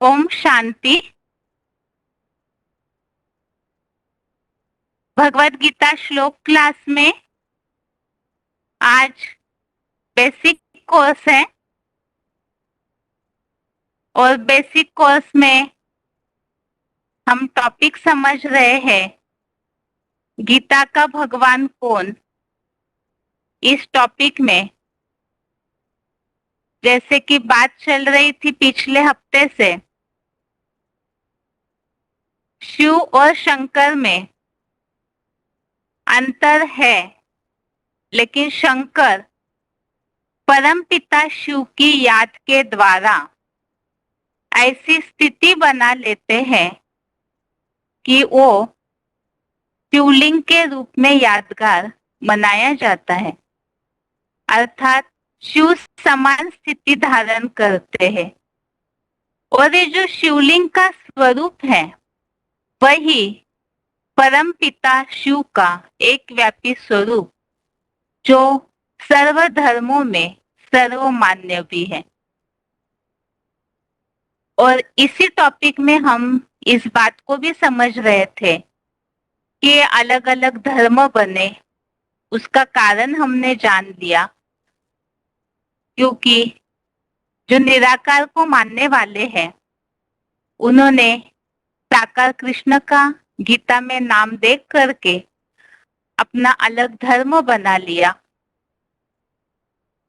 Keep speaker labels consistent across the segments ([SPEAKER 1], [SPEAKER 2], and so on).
[SPEAKER 1] ओम शांति। भगवत गीता श्लोक क्लास में आज बेसिक कोर्स है और बेसिक कोर्स में हम टॉपिक समझ रहे हैं गीता का भगवान कौन। इस टॉपिक में जैसे कि बात चल रही थी पिछले हफ्ते से, शिव और शंकर में अंतर है, लेकिन शंकर परमपिता शिव की याद के द्वारा ऐसी स्थिति बना लेते हैं कि वो शिवलिंग के रूप में यादगार मनाया जाता है, अर्थात शिव समान स्थिति धारण करते हैं। और ये जो शिवलिंग का स्वरूप है वही परम पिता शिव का एक व्यापी स्वरूप जो सर्व धर्मों में सर्वमान्य भी है। और इसी टॉपिक में हम इस बात को भी समझ रहे थे कि अलग अलग धर्म बने, उसका कारण हमने जान लिया, क्योंकि जो निराकार को मानने वाले हैं उन्होंने साकार कृष्ण का गीता में नाम देख करके अपना अलग धर्म बना लिया।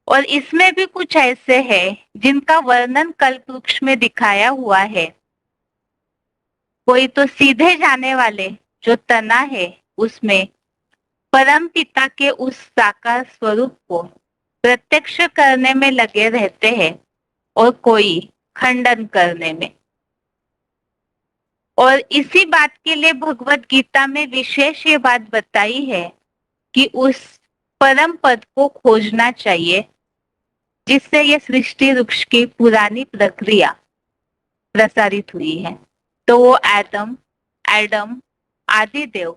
[SPEAKER 1] और इसमें भी कुछ ऐसे हैं जिनका वर्णन कल्प वृक्ष में दिखाया हुआ है। कोई तो सीधे जाने वाले जो तना है उसमें परम पिता के उस साकार स्वरूप को प्रत्यक्ष करने में लगे रहते हैं और कोई खंडन करने में। और इसी बात के लिए भगवत गीता में विशेष ये बात बताई है कि उस परम पद को खोजना चाहिए जिससे ये सृष्टि वृक्ष की पुरानी प्रक्रिया प्रसारित हुई है। तो वो एडम आदिदेव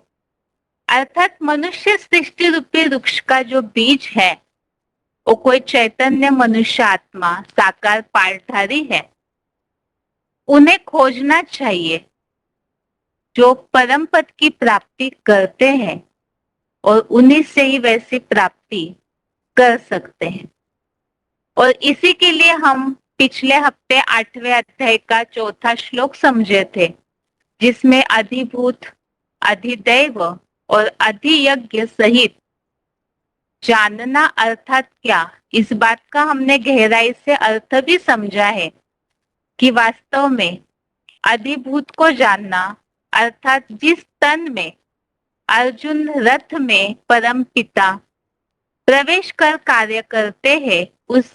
[SPEAKER 1] अर्थात मनुष्य सृष्टि रूपी वृक्ष का जो बीज है वो कोई चैतन्य मनुष्य आत्मा साकार पाठधारी है। उन्हें खोजना चाहिए जो परम पद की प्राप्ति करते हैं और उन्हीं से ही वैसी प्राप्ति कर सकते हैं। और इसी के लिए हम पिछले हफ्ते 8वें अध्याय का 4था श्लोक समझे थे, जिसमें अधिभूत, अधिदैव और अधियज्ञ सहित जानना अर्थात क्या, इस बात का हमने गहराई से अर्थ भी समझा है कि वास्तव में अधिभूत को जानना अर्थात जिस तन में अर्जुन रथ में परम पिता प्रवेश कर कार्य करते हैं उस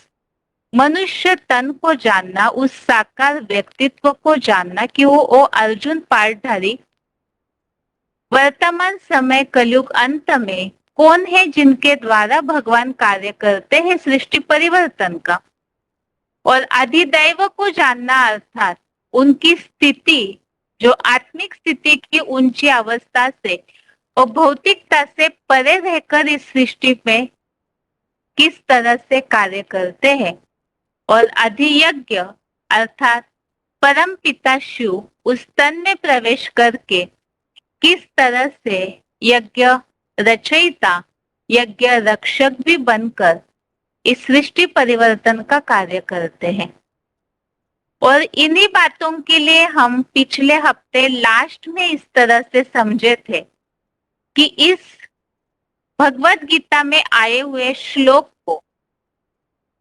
[SPEAKER 1] मनुष्य तन को जानना, उस साकार व्यक्तित्व को जानना कि वो अर्जुन पाठधारी वर्तमान समय कलयुग अंत में कौन है जिनके द्वारा भगवान कार्य करते हैं सृष्टि परिवर्तन का। और अधिदैव को जानना अर्थात उनकी स्थिति जो आत्मिक स्थिति की ऊंची अवस्था से और भौतिकता से परे रहकर इस सृष्टि में किस तरह से कार्य करते हैं। और अधियज्ञ अर्थात परम पिता शिव उस तन में प्रवेश करके किस तरह से यज्ञ रचयिता यज्ञ रक्षक भी बनकर इस सृष्टि परिवर्तन का कार्य करते हैं। और इन्हीं बातों के लिए हम पिछले हफ्ते लास्ट में इस तरह से समझे थे कि इस भगवत गीता में आए हुए श्लोक को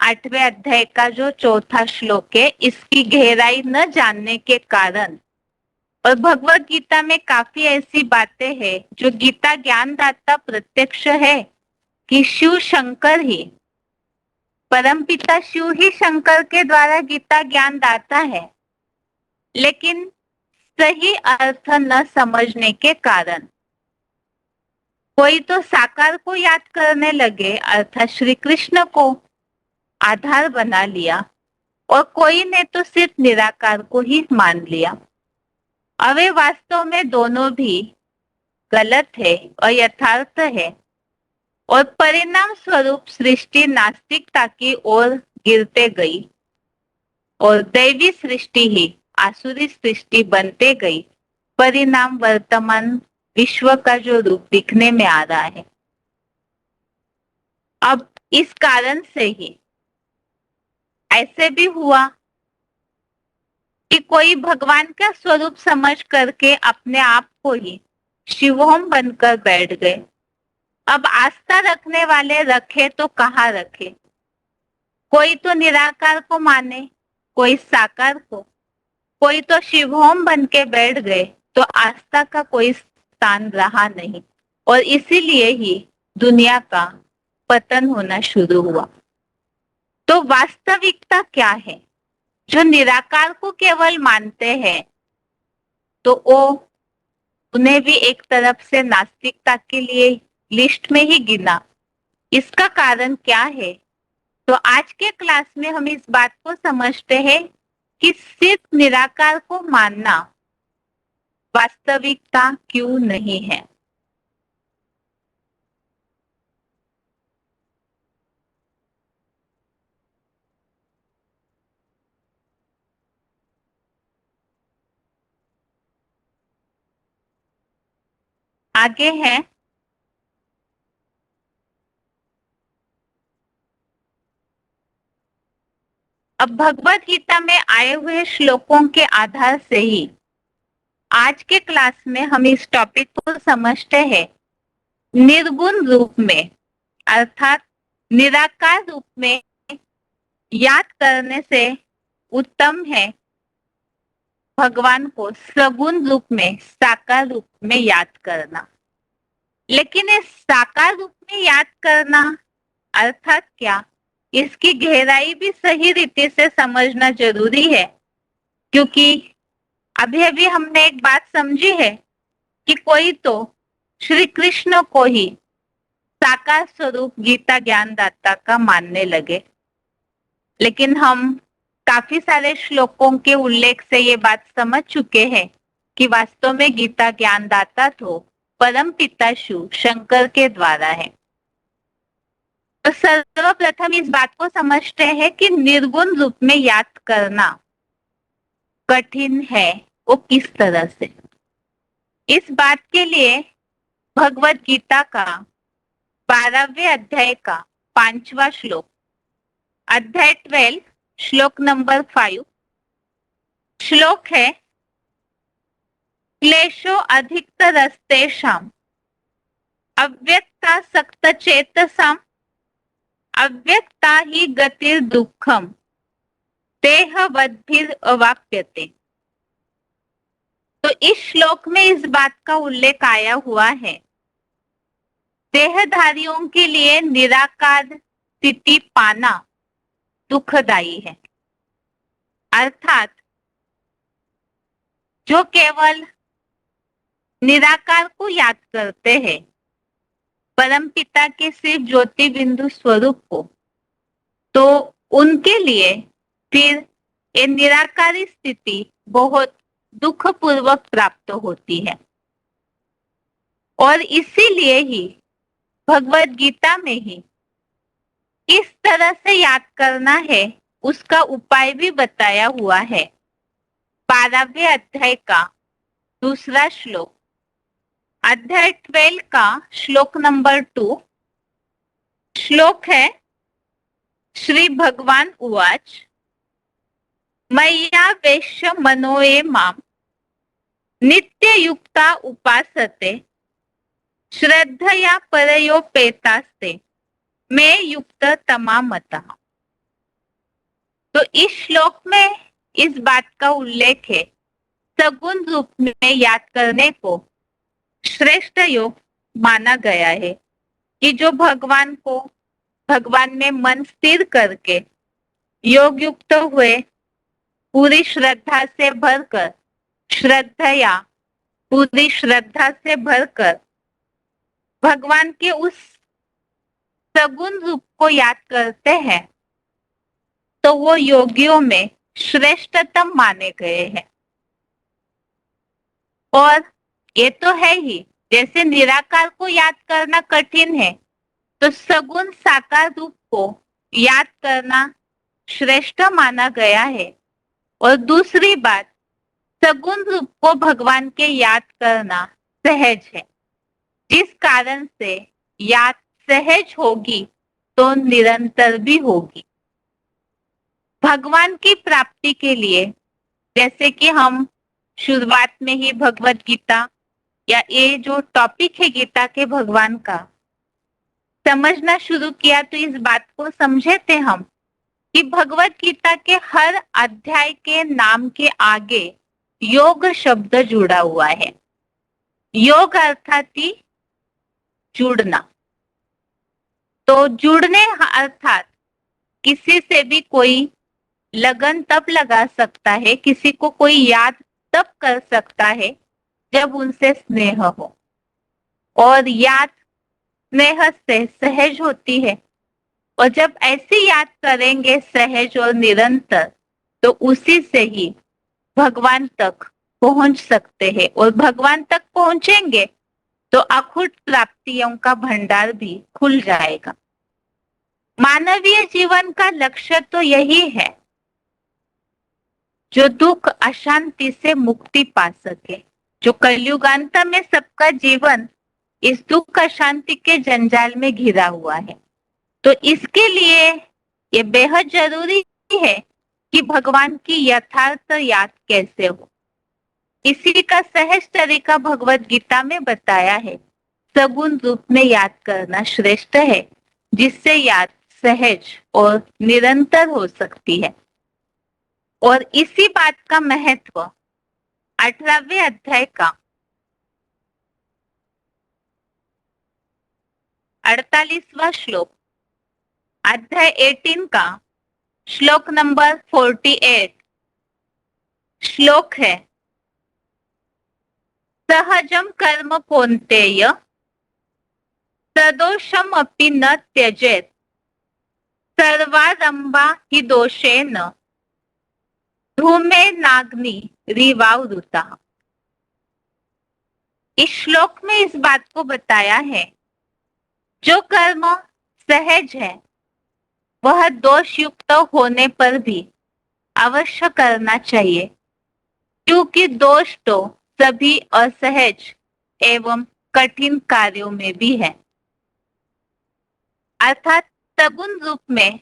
[SPEAKER 1] 8वें अध्याय का जो 4था श्लोक है इसकी गहराई न जानने के कारण, और भगवत गीता में काफी ऐसी बातें हैं जो गीता ज्ञानदाता प्रत्यक्ष है कि शिव शंकर ही परमपिता शिव ही शंकर के द्वारा गीता ज्ञान दाता है, लेकिन सही अर्थ न समझने के कारण कोई तो साकार को याद करने लगे अर्थात श्री कृष्ण को आधार बना लिया और कोई ने तो सिर्फ निराकार को ही मान लिया। अवे वास्तव में दोनों भी गलत है और यथार्थ है और परिणाम स्वरूप सृष्टि नास्तिकता की ओर गिरते गई और दैवी सृष्टि ही आसुरी सृष्टि बनते गई, परिणाम वर्तमान विश्व का जो रूप दिखने में आ रहा है। अब इस कारण से ही ऐसे भी हुआ कि कोई भगवान का स्वरूप समझ करके अपने आप को ही शिवोम बनकर बैठ गए। अब आस्था रखने वाले रखे तो कहाँ रखे, कोई तो निराकार को माने, कोई साकार को, कोई तो शिवोम बन के बैठ गए, तो आस्था का कोई स्थान रहा नहीं और इसीलिए ही दुनिया का पतन होना शुरू हुआ। तो वास्तविकता क्या है? जो निराकार को केवल मानते हैं तो वो उन्हें भी एक तरफ से नास्तिकता के लिए लिस्ट में ही गिना। इसका कारण क्या है? तो आज के क्लास में हम इस बात को समझते हैं कि सिर्फ निराकार को मानना वास्तविकता क्यों नहीं है। आगे है, अब भगवत गीता में आए हुए श्लोकों के आधार से ही आज के क्लास में हम इस टॉपिक को समझते हैं। निर्गुण रूप में अर्थात निराकार रूप में याद करने से उत्तम है भगवान को सगुण रूप में, साकार रूप में याद करना। लेकिन इस साकार रूप में याद करना अर्थात क्या, इसकी गहराई भी सही रीति से समझना जरूरी है, क्योंकि अभी अभी हमने एक बात समझी है कि कोई तो श्री कृष्ण को ही साकार स्वरूप गीता ज्ञानदाता का मानने लगे। लेकिन हम काफी सारे श्लोकों के उल्लेख से ये बात समझ चुके हैं कि वास्तव में गीता ज्ञानदाता तो परम पिता शिव शंकर के द्वारा है। तो सर्वप्रथम इस बात को समझते हैं कि निर्गुण रूप में याद करना कठिन है, वो किस तरह से। इस बात के लिए भगवत गीता का 12वें अध्याय का 5वां श्लोक, अध्याय 12 श्लोक नंबर 5 श्लोक है, क्लेशो अधिकतरस्तेषाम् अव्यक्ता सक्त चेतसाम् अव्यक्ता ही गतिर दुखम देहवद्भिर अवाप्यते। तो इस श्लोक में इस बात का उल्लेख आया हुआ है, देहधारियों के लिए निराकार स्थिति पाना दुखदाई है। अर्थात जो केवल निराकार को याद करते हैं, परम पिता के सिर्फ ज्योति बिंदु स्वरूप को, तो उनके लिए फिर ये निराकारी स्थिति बहुत दुखपूर्वक प्राप्त होती है। और इसीलिए ही भगवत गीता में ही किस तरह से याद करना है उसका उपाय भी बताया हुआ है। 12वें अध्याय का 2 श्लोक, अध्याय 12 का श्लोक नंबर 2 श्लोक है, श्री भगवान उवाच मय्या वेश्य मनोये माम नित्य युक्ता उपासते श्रद्धया परयोपेतास्ते मैं युक्त तमामतः। तो इस श्लोक में इस बात का उल्लेख है, सगुण रूप में याद करने को श्रेष्ठ योग माना गया है कि जो भगवान को, भगवान में मन स्थिर करके योग युक्त हुए, पूरी श्रद्धा से भरकर, श्रद्धया पूरी श्रद्धा से भरकर भगवान के उस सगुण रूप को याद करते हैं, तो वो योगियों में श्रेष्ठतम माने गए हैं। और ये तो है ही, जैसे निराकार को याद करना कठिन है, तो सगुण साकार रूप को याद करना श्रेष्ठ माना गया है। और दूसरी बात, सगुण रूप को भगवान के याद करना सहज है। जिस कारण से याद सहज होगी तो निरंतर भी होगी। भगवान की प्राप्ति के लिए, जैसे कि हम शुरुआत में ही भगवत गीता या ये जो टॉपिक है गीता के भगवान का समझना शुरू किया, तो इस बात को समझे थे हम कि भगवत गीता के हर अध्याय के नाम के आगे योग शब्द जुड़ा हुआ है। योग अर्थात ही जुड़ना। तो जुड़ने अर्थात किसी से भी कोई लगन तब लगा सकता है, किसी को कोई याद तब कर सकता है जब उनसे स्नेह हो, और याद स्नेह से सहज होती है। और जब ऐसी याद करेंगे सहज और निरंतर, तो उसी से ही भगवान तक पहुंच सकते हैं। और भगवान तक पहुंचेंगे तो अखुट प्राप्तियों का भंडार भी खुल जाएगा। मानवीय जीवन का लक्ष्य तो यही है, जो दुख अशांति से मुक्ति पा सके। जो कलयुगांत में सबका जीवन इस दुख अशांति के जंजाल में घिरा हुआ है, तो इसके लिए ये बेहद जरूरी है कि भगवान की यथार्थ याद कैसे हो। इसी का सहज तरीका भगवत गीता में बताया है। सगुण रूप में याद करना श्रेष्ठ है, जिससे याद सहज और निरंतर हो सकती है। और इसी बात का महत्व 18वें अध्याय का 48वां श्लोक, अध्याय 18 का श्लोक नंबर 48 श्लोक है। सहजम कर्म कौन्तेय सदोषम अपि न त्यजेत सर्वारंभा हि दोषेन धूमे नाग्नि रिवावृता। इस श्लोक में इस बात को बताया है, जो कर्म सहज है वह दोष युक्त होने पर भी अवश्य करना चाहिए, क्योंकि दोष तो सभी असहज एवं कठिन कार्यों में भी है। अर्थात सगुण रूप में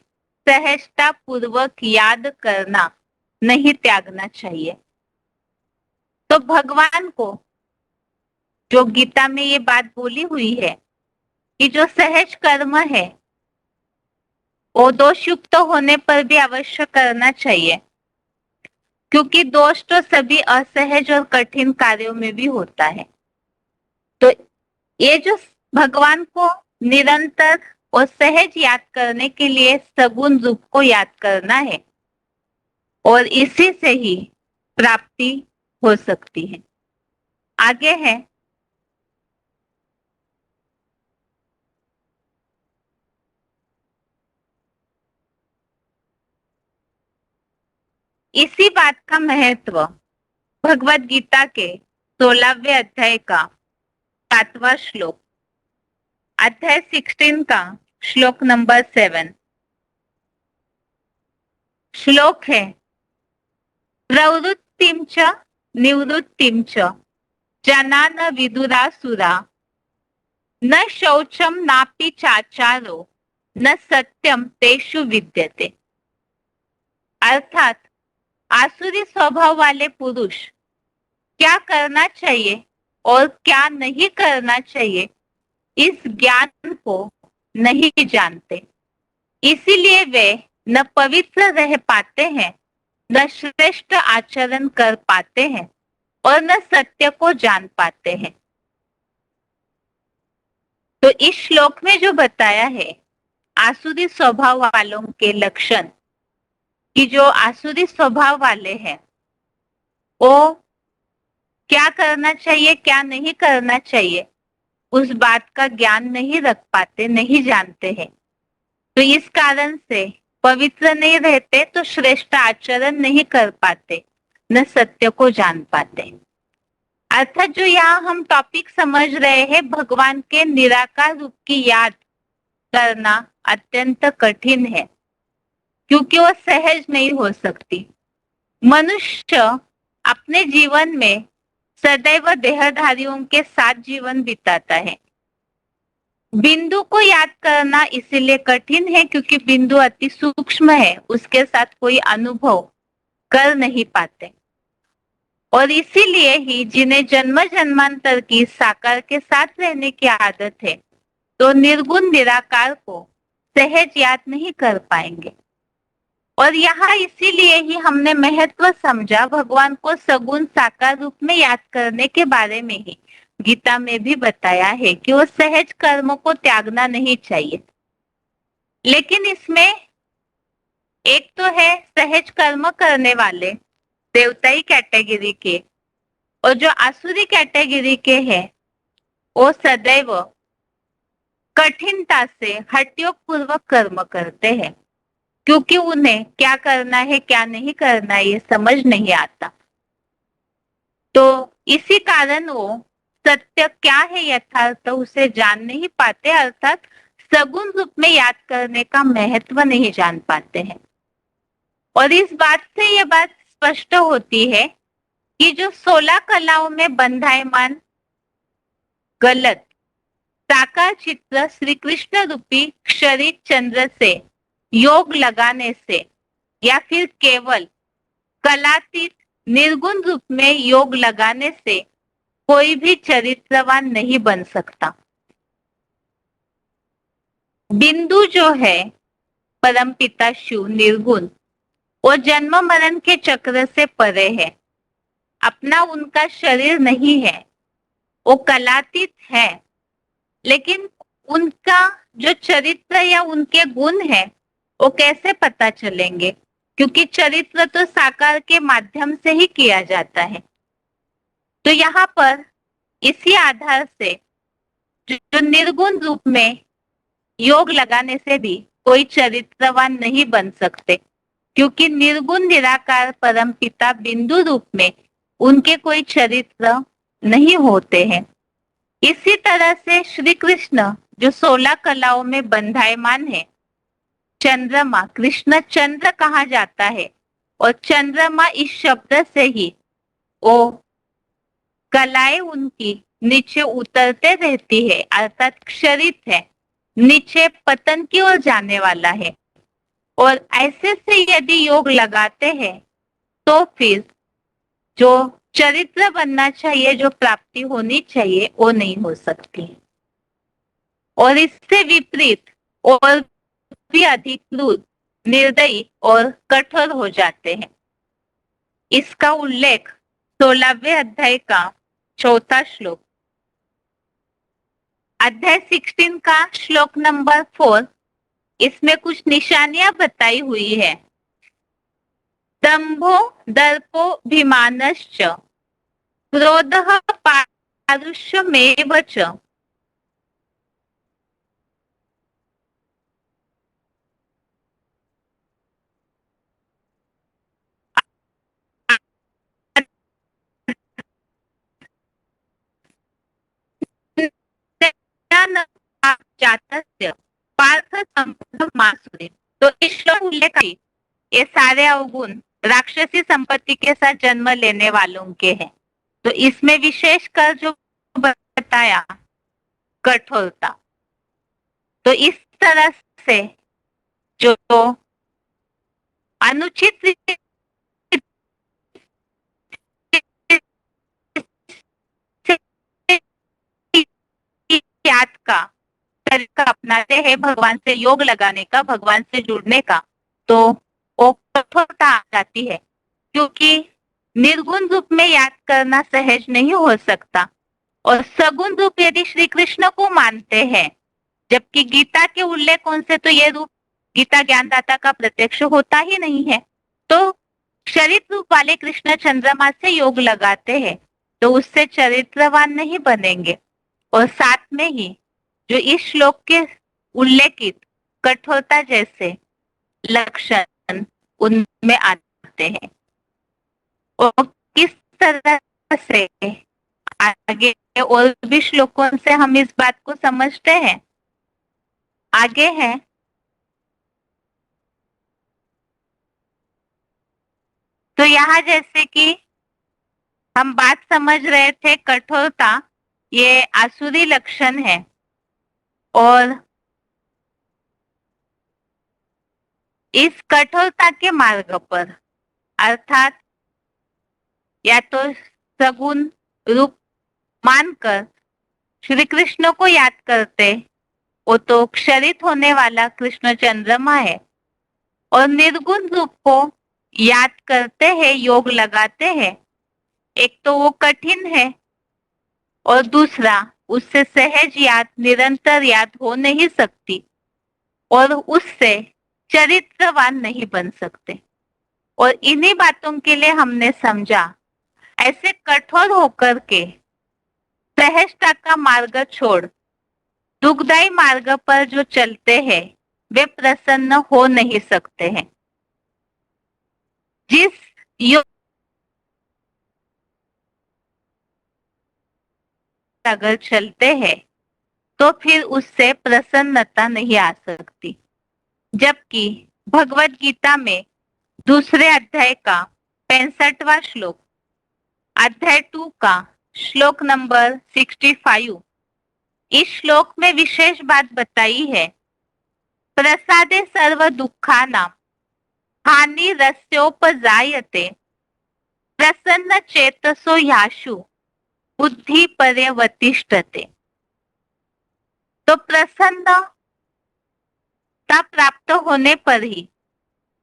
[SPEAKER 1] सहजता पूर्वक याद करना नहीं त्यागना चाहिए। तो भगवान को जो गीता में ये बात बोली हुई है कि जो सहज कर्म है वो दोष युक्त होने पर भी अवश्य करना चाहिए, क्योंकि दोष तो सभी असहज और कठिन कार्यों में भी होता है। तो ये जो भगवान को निरंतर और सहज याद करने के लिए सगुण रूप को याद करना है, और इसी से ही प्राप्ति हो सकती है। आगे है इसी बात का महत्व भगवत गीता के 16वें अध्याय का 7वां श्लोक, अध्याय 16 का श्लोक नंबर 7 श्लोक है। प्रवृत्तिं च निवृत्तिं च जना न विदुरासुरा न शौचम नापि चाचारो न सत्यम तेषु विद्यते। अर्थात आसुरी स्वभाव वाले पुरुष क्या करना चाहिए और क्या नहीं करना चाहिए, इस ज्ञान को नहीं जानते, इसीलिए वे न पवित्र रह पाते हैं, न श्रेष्ठ आचरण कर पाते हैं और न सत्य को जान पाते हैं। तो इस श्लोक में जो बताया है आसुरी स्वभाव वालों के लक्षण, कि जो आसुरी स्वभाव वाले हैं वो क्या करना चाहिए क्या नहीं करना चाहिए उस बात का ज्ञान नहीं रख पाते, नहीं जानते हैं। तो इस कारण से पवित्र नहीं रहते, तो श्रेष्ठ आचरण नहीं कर पाते, न सत्य को जान पाते। अर्थात जो यहाँ हम टॉपिक समझ रहे हैं, भगवान के निराकार रूप की याद करना अत्यंत कठिन है, क्योंकि वो सहज नहीं हो सकती। मनुष्य अपने जीवन में सदैव देहधारियों के साथ जीवन बिताता है। बिंदु को याद करना इसीलिए कठिन है क्योंकि बिंदु अति सूक्ष्म है, उसके साथ कोई अनुभव कर नहीं पाते। और इसीलिए ही जिन्हें जन्म जन्मांतर की साकार के साथ रहने की आदत है, तो निर्गुण निराकार को सहज याद नहीं कर पाएंगे। और यहाँ इसीलिए ही हमने महत्व समझा भगवान को सगुण साकार रूप में याद करने के बारे में ही गीता में भी बताया है कि वो सहज कर्मों को त्यागना नहीं चाहिए। लेकिन इसमें एक तो है सहज कर्म करने वाले देवताई कैटेगरी के, और जो आसुरी कैटेगरी के हैं वो सदैव कठिनता से हठयोग पूर्वक कर्म करते हैं, क्योंकि उन्हें क्या करना है क्या नहीं करना है ये समझ नहीं आता। तो इसी कारण वो सत्य क्या है यथार्थ उसे जान नहीं पाते, अर्थात सगुण रूप में याद करने का महत्व नहीं जान पाते हैं। और इस बात से यह बात स्पष्ट होती है कि जो 16 कलाओं में बंधायमान गलत साकार चित्र श्री कृष्ण रूपी क्षरित चंद्र से योग लगाने से या फिर केवल कलातीत निर्गुण रूप में योग लगाने से कोई भी चरित्रवान नहीं बन सकता। बिंदु जो है परमपिता शिव निर्गुण, वो जन्म मरण के चक्र से परे है, अपना उनका शरीर नहीं है, वो कलातीत है, लेकिन उनका जो चरित्र या उनके गुण है वो कैसे पता चलेंगे, क्योंकि चरित्र तो साकार के माध्यम से ही किया जाता है। तो यहाँ पर इसी आधार से जो निर्गुण रूप में योग लगाने से भी कोई चरित्रवान नहीं बन सकते, क्योंकि निर्गुण निराकार परमपिता बिंदु रूप में उनके कोई चरित्र नहीं होते हैं। इसी तरह से श्री कृष्ण जो 16 कलाओं में बंधायमान है, चंद्रमा, कृष्ण चंद्र कहा जाता है, और चंद्रमा इस शब्द से ही वो कलाएं उनकी नीचे उतरते रहती है, अर्थात क्षरित है, नीचे पतन की ओर जाने वाला है। और ऐसे से यदि योग लगाते हैं तो फिर जो चरित्र बनना चाहिए, जो प्राप्ति होनी चाहिए, वो नहीं हो सकती। और इससे विपरीत और भी अधिक क्रूर, निर्दयी और कठोर हो जाते हैं। इसका उल्लेख 16वें अध्याय का 4था श्लोक, अध्याय 16 का श्लोक नंबर 4, इसमें कुछ निशानियां बताई हुई है। दंभो दर्पोभिमानश्च क्रोधः पारुष्यमेव च जातस्य पार्थ संपद मासुरी। तो इस श्लोक उल्लेख है, ये सारे अवगुण राक्षसी संपत्ति के साथ जन्म लेने वालों के हैं। तो इसमें विशेषकर जो बताया कठोरता, तो इस तरह से जो अनुचित याद का तरीका अपनाते हैं भगवान से योग लगाने का, भगवान से जुड़ने का, तो वो कठोरता आ जाती है, क्योंकि निर्गुण रूप में याद करना सहज नहीं हो सकता। और सगुण रूप यदि श्री कृष्ण को मानते हैं, जबकि गीता के उल्लेखों से तो ये रूप गीता ज्ञानदाता का प्रत्यक्ष होता ही नहीं है, तो चरित्र रूप वाले कृष्ण चंद्रमा से योग लगाते हैं तो उससे चरित्रवान नहीं बनेंगे। और साथ में ही जो इस श्लोक के उल्लेखित कठोरता जैसे लक्षण उनमें आते हैं। और किस तरह से आगे और भी श्लोकों से हम इस बात को समझते हैं, आगे है तो यहाँ जैसे कि हम बात समझ रहे थे, कठोरता ये आसुरी लक्षण है और इस कठोरता के मार्ग पर अर्थात या तो सगुण रूप मानकर श्री कृष्ण को याद करते, वो तो क्षरित होने वाला कृष्ण चंद्रमा है, और निर्गुण रूप को याद करते हैं, योग लगाते हैं, एक तो वो कठिन है और दूसरा उससे सहज याद निरंतर याद हो नहीं सकती और उससे चरित्रवान नहीं बन सकते। और इन्हीं बातों के लिए हमने समझा ऐसे कठोर होकर के सहजता का मार्ग छोड़ दुखदायी मार्ग पर जो चलते हैं वे प्रसन्न हो नहीं सकते हैं। जिस योग अगर चलते हैं तो फिर उससे प्रसन्नता नहीं आ सकती। जबकि भगवत गीता में दूसरे अध्याय का 65वां श्लोक, अध्याय 2 का श्लोक नंबर 65, इस श्लोक में विशेष बात बताई है। प्रसादे सर्व दुखानां हानि रस्योपजायते प्रसन्न चेतसो याशु बुद्धि पर्यवतिष्ठते। तो प्रसन्नता प्राप्त होने पर ही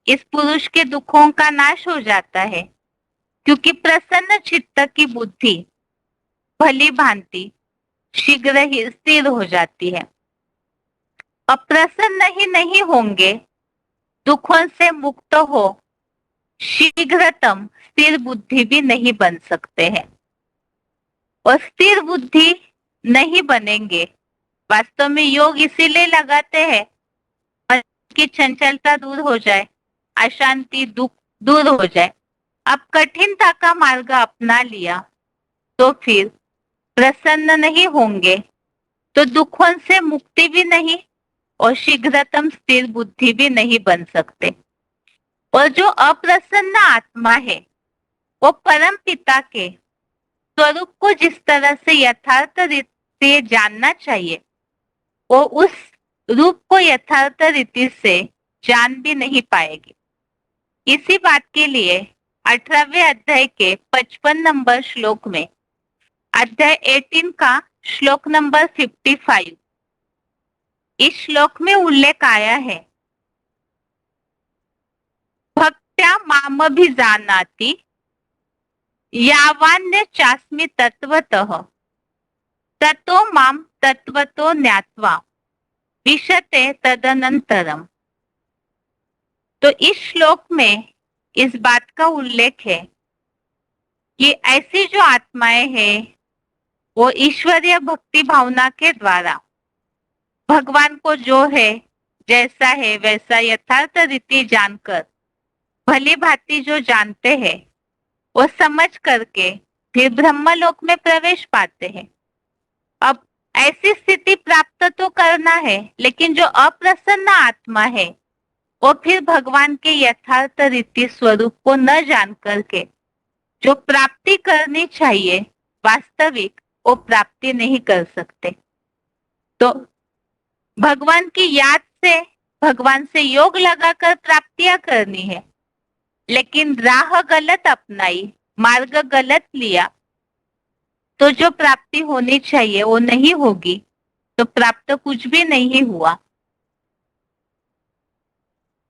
[SPEAKER 1] इस पुरुष के दुखों का नाश हो जाता है, क्योंकि प्रसन्न चित्त की बुद्धि भली भांति शीघ्र ही स्थिर हो जाती है। अब प्रसन्न ही नहीं होंगे, दुखों से मुक्त हो शीघ्रतम स्थिर बुद्धि भी नहीं बन सकते हैं। और स्थिर बुद्धि नहीं बनेंगे, वास्तव में योग इसीलिए लगाते हैं कि चंचलता दूर हो जाए, अशांति दुख दूर हो जाए। अब कठिनता का मार्ग अपना लिया तो फिर प्रसन्न नहीं होंगे, तो दुखों से मुक्ति भी नहीं और शीघ्रतम स्थिर बुद्धि भी नहीं बन सकते। और जो अप्रसन्न आत्मा है वो परम पिता के स्वरूप को जिस तरह से यथार्थ रीति जानना चाहिए, वो उस रूप को यथार्थ रीति से जान भी नहीं पाएगी। इसी बात के लिए 18वें अध्याय के 55 नंबर श्लोक में, अध्याय 18 का श्लोक नंबर 55, इस श्लोक में उल्लेख आया है, भक्त्या मामभिजानाति यावान्य चास्मि तत्वतः ततो माम तत्वतो ज्ञात्वा विशते तदनंतरम। तो इस श्लोक में इस बात का उल्लेख है कि ऐसी जो आत्माएं हैं वो ईश्वरीय भक्ति भावना के द्वारा भगवान को जो है जैसा है वैसा यथार्थ रीति जानकर भली भांति जो जानते हैं वो समझ करके फिर ब्रह्मलोक में प्रवेश पाते हैं। अब ऐसी स्थिति प्राप्त तो करना है, लेकिन जो अप्रसन्न आत्मा है वो फिर भगवान के यथार्थ रीति स्वरूप को न जान करके जो प्राप्ति करनी चाहिए वास्तविक वो प्राप्ति नहीं कर सकते। तो भगवान की याद से, भगवान से योग लगाकर प्राप्तियां करनी है, लेकिन राह गलत अपनाई, मार्ग गलत लिया तो जो प्राप्ति होनी चाहिए वो नहीं होगी, तो प्राप्त कुछ भी नहीं हुआ।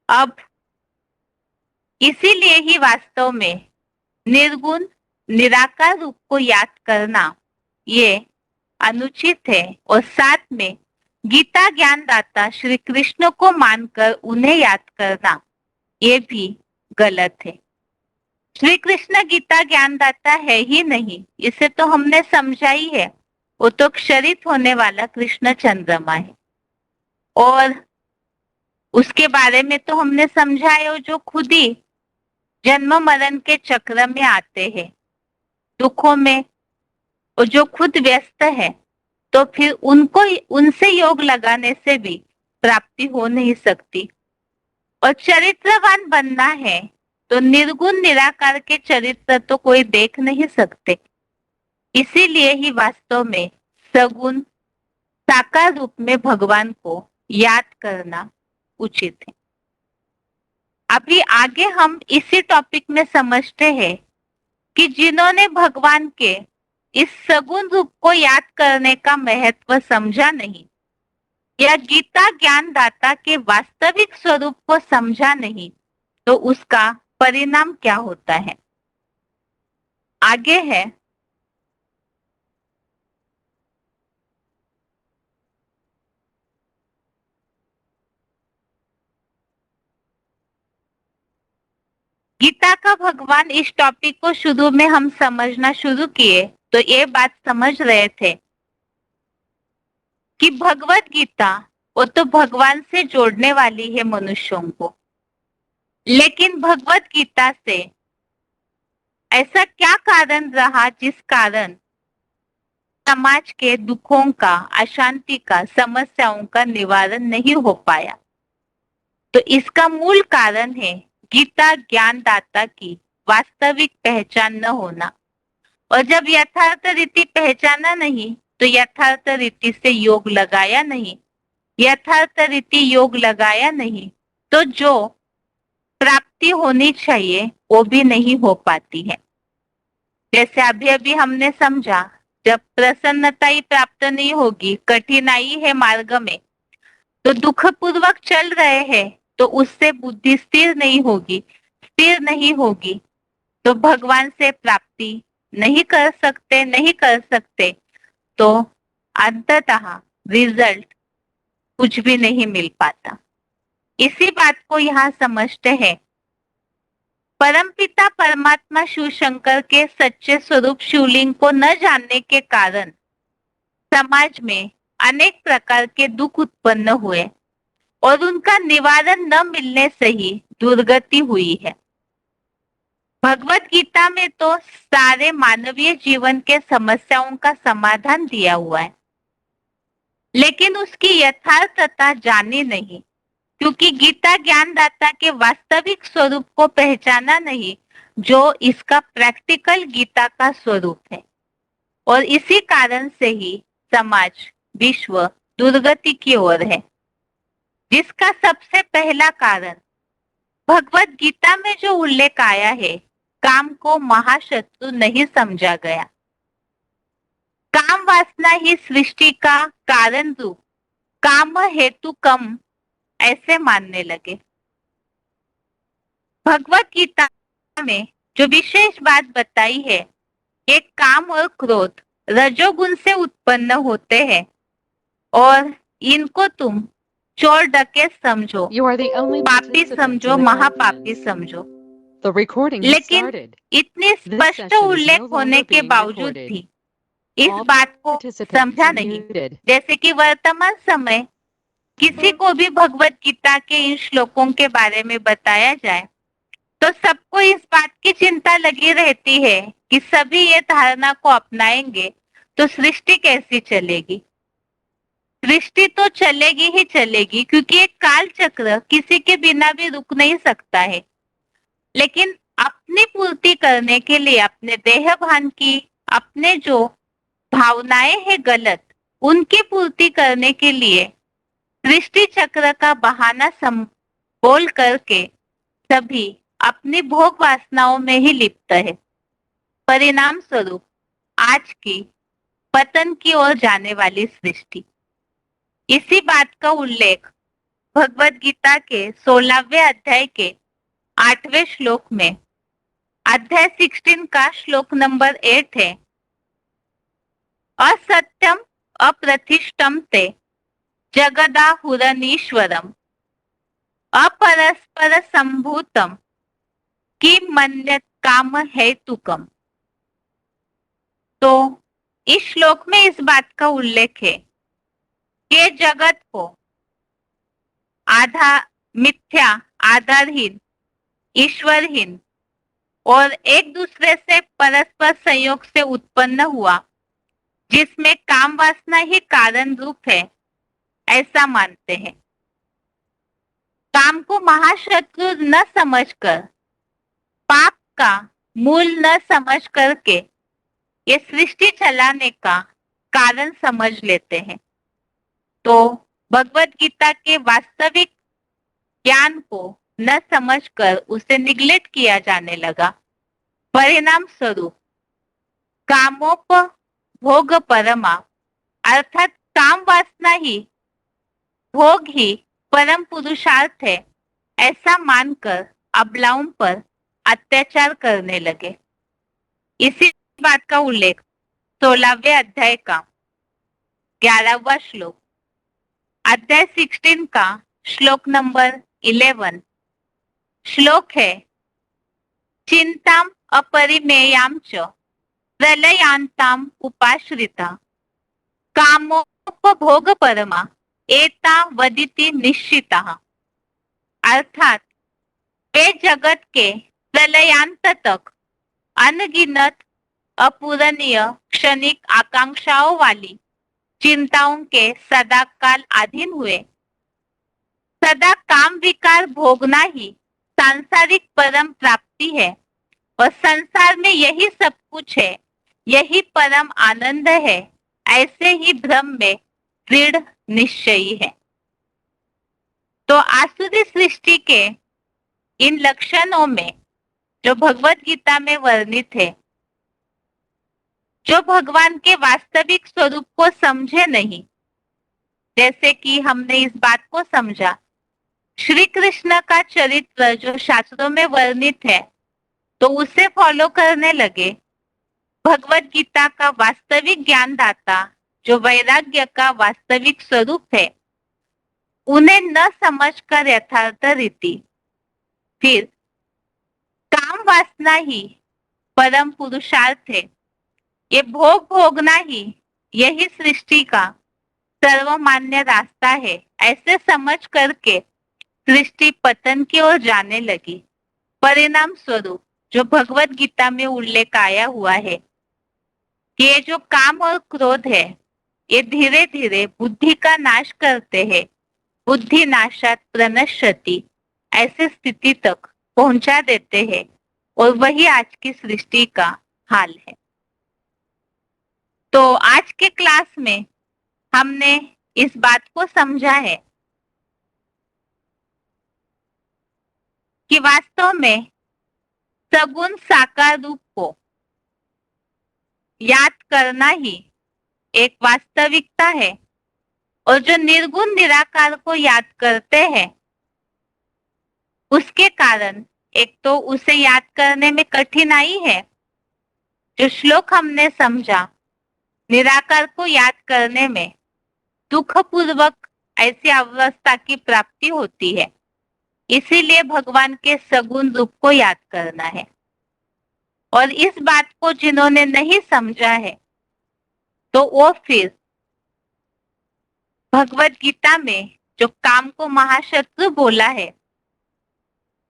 [SPEAKER 1] अब इसीलिए ही वास्तव में निर्गुण निराकार रूप को याद करना ये अनुचित है, और साथ में गीता ज्ञानदाता श्री कृष्ण को मानकर उन्हें याद करना ये भी गलत है। श्री कृष्ण गीता ज्ञानदाता है ही नहीं, इसे तो हमने समझा ही है, वो तो क्षरित होने वाला कृष्ण चंद्रमा है। और उसके बारे में तो हमने समझा है, जो खुद ही जन्म मरण के चक्र में आते हैं, दुखों में, और जो खुद व्यस्त है, तो फिर उनको उनसे योग लगाने से भी प्राप्ति हो नहीं सकती। और चरित्रवान बनना है तो निर्गुण निराकार के चरित्र तो कोई देख नहीं सकते। इसीलिए ही वास्तव में सगुण साकार रूप में भगवान को याद करना उचित है। अभी आगे हम इसी टॉपिक में समझते हैं कि जिन्होंने भगवान के इस सगुण रूप को याद करने का महत्व समझा नहीं, या गीता ज्ञानदाता के वास्तविक स्वरूप को समझा नहीं, तो उसका परिणाम क्या होता है? आगे है, गीता का भगवान इस टॉपिक को शुरू में हम समझना शुरू किए तो ये बात समझ रहे थे कि भगवत गीता वो तो भगवान से जोड़ने वाली है मनुष्यों को। लेकिन भगवत गीता से ऐसा क्या कारण रहा जिस कारण समाज के दुखों का, अशांति का, समस्याओं का निवारण नहीं हो पाया? तो इसका मूल कारण है गीता ज्ञानदाता की वास्तविक पहचान न होना। और जब यथार्थ रीति पहचाना नहीं तो यथार्थ रीति से योग लगाया नहीं, यथार्थ रीति योग लगाया नहीं तो जो प्राप्ति होनी चाहिए वो भी नहीं हो पाती है। जैसे अभी अभी हमने समझा, जब प्रसन्नता ही प्राप्त नहीं होगी, कठिनाई है मार्ग में, तो दुख पूर्वक चल रहे हैं तो उससे बुद्धि स्थिर नहीं होगी, स्थिर नहीं होगी तो भगवान से प्राप्ति नहीं कर सकते तो अंततः रिजल्ट कुछ भी नहीं मिल पाता। इसी बात को यहाँ समझते हैं। परमपिता परमात्मा शिव शंकर के सच्चे स्वरूप शिवलिंग को न जानने के कारण समाज में अनेक प्रकार के दुख उत्पन्न हुए और उनका निवारण न मिलने से ही दुर्गति हुई है। भगवत गीता में तो सारे मानवीय जीवन के समस्याओं का समाधान दिया हुआ है, लेकिन उसकी यथार्थता जानी नहीं, क्योंकि गीता ज्ञानदाता के वास्तविक स्वरूप को पहचाना नहीं, जो इसका प्रैक्टिकल गीता का स्वरूप है। और इसी कारण से ही समाज, विश्व दुर्गति की ओर है, जिसका सबसे पहला कारण भगवत गीता में जो उल्लेख आया है, काम को महाशत्रु नहीं समझा गया। काम वासना ही सृष्टि का कारण रूप, काम हेतु कम ऐसे मानने लगे। भगवत गीता में जो विशेष बात बताई है, ये काम और क्रोध रजोगुण से उत्पन्न होते हैं और इनको तुम चोर डकैत समझो, पापी समझो, महापापी समझो। लेकिन इतनी स्पष्ट उल्लेख होने के बावजूद भी इस बात को समझा नहीं। जैसे कि वर्तमान समय किसी को भी भगवत गीता के इन श्लोकों के बारे में बताया जाए तो सबको इस बात की चिंता लगी रहती है कि सभी ये धारणा को अपनाएंगे तो सृष्टि कैसी चलेगी। सृष्टि तो चलेगी ही चलेगी, क्योंकि एक काल चक्र किसी के बिना भी रुक नहीं सकता है। लेकिन अपनी पूर्ति करने के लिए, अपने देह भान की, अपने जो भावनाएं हैं गलत, उनकी पूर्ति करने के लिए सृष्टि चक्र का बहाना बोल करके सभी अपनी भोग वासनाओं में ही लिप्त है। परिणाम स्वरूप आज की पतन की ओर जाने वाली सृष्टि। इसी बात का उल्लेख भगवत गीता के 16वें अध्याय के 8वें श्लोक में, अध्याय 16 का श्लोक नंबर 8 है। असत्यम अप्रतिष्ठम ते जगदाहुरनीश्वरम अपरस्पर संभूतम किम मन्यत काम हेतुकम। तो इस श्लोक में इस बात का उल्लेख है कि जगत को मिथ्या, आधारहीन, ईश्वरहीन और एक दूसरे से परस्पर संयोग से उत्पन्न हुआ, जिसमें काम वासना ही कारण रूप है, ऐसा मानते हैं। काम को महाशत्रु न समझकर का मूल न समझ करके ये सृष्टि चलाने का कारण समझ लेते हैं, तो भगवत गीता के वास्तविक ज्ञान को न समझकर उसे निग्लेक्ट किया जाने लगा। परिणाम स्वरूप कामोपभोग परमा अर्थात काम वासना ही भोग ही परम पुरुषार्थ है ऐसा मानकर अबलाओं पर अत्याचार करने लगे। इसी बात का उल्लेख 16वें अध्याय का 11वां श्लोक, अध्याय 16 का श्लोक नंबर 11 श्लोक है, चिंताम अपरिमेयाम च प्रलयांताम उपाश्रिता कामोपभोग परमा एता वदिति निश्चितः। अर्थात वे जगत के प्रलयांत तक अनगिनत अपूरणीय क्षणिक आकांक्षाओं वाली चिंताओं के सदा काल अधीन हुए। सदा काम विकार भोगना ही सांसारिक परम प्राप्ति है और संसार में यही सब कुछ है, यही परम आनंद है, ऐसे ही भ्रम में दृढ़ निश्चयी है। तो आसुरी सृष्टि के इन लक्षणों में जो भगवत गीता में वर्णित है, जो भगवान के वास्तविक स्वरूप को समझे नहीं, जैसे कि हमने इस बात को समझा, श्री कृष्ण का चरित्र जो शास्त्रों में वर्णित है तो उसे फॉलो करने लगे। भगवत गीता का वास्तविक ज्ञानदाता जो वैराग्य का वास्तविक स्वरूप है, उन्हें न समझकर यथार्थ रीति फिर काम वासना ही परम पुरुषार्थ है, ये भोग भोगना ही यही सृष्टि का सर्वमान्य रास्ता है, ऐसे समझ करके सृष्टि पतन की ओर जाने लगी। परिणाम स्वरूप जो भगवत गीता में उल्लेख आया हुआ है कि ये जो काम और क्रोध है ये धीरे धीरे बुद्धि का नाश करते हैं, बुद्धि नाशात प्रणश्यति, ऐसे स्थिति तक पहुंचा देते हैं और वही आज की सृष्टि का हाल है। तो आज के क्लास में हमने इस बात को समझा है कि वास्तव में सगुण साकार रूप को याद करना ही एक वास्तविकता है और जो निर्गुण निराकार को याद करते हैं उसके कारण एक तो उसे याद करने में कठिनाई है। जो श्लोक हमने समझा, निराकार को याद करने में दुखपूर्वक ऐसी अवस्था की प्राप्ति होती है, इसीलिए भगवान के सगुण रूप को याद करना है। और इस बात को जिन्होंने नहीं समझा है तो वो फिर भगवत गीता में जो काम को महाशत्रु बोला है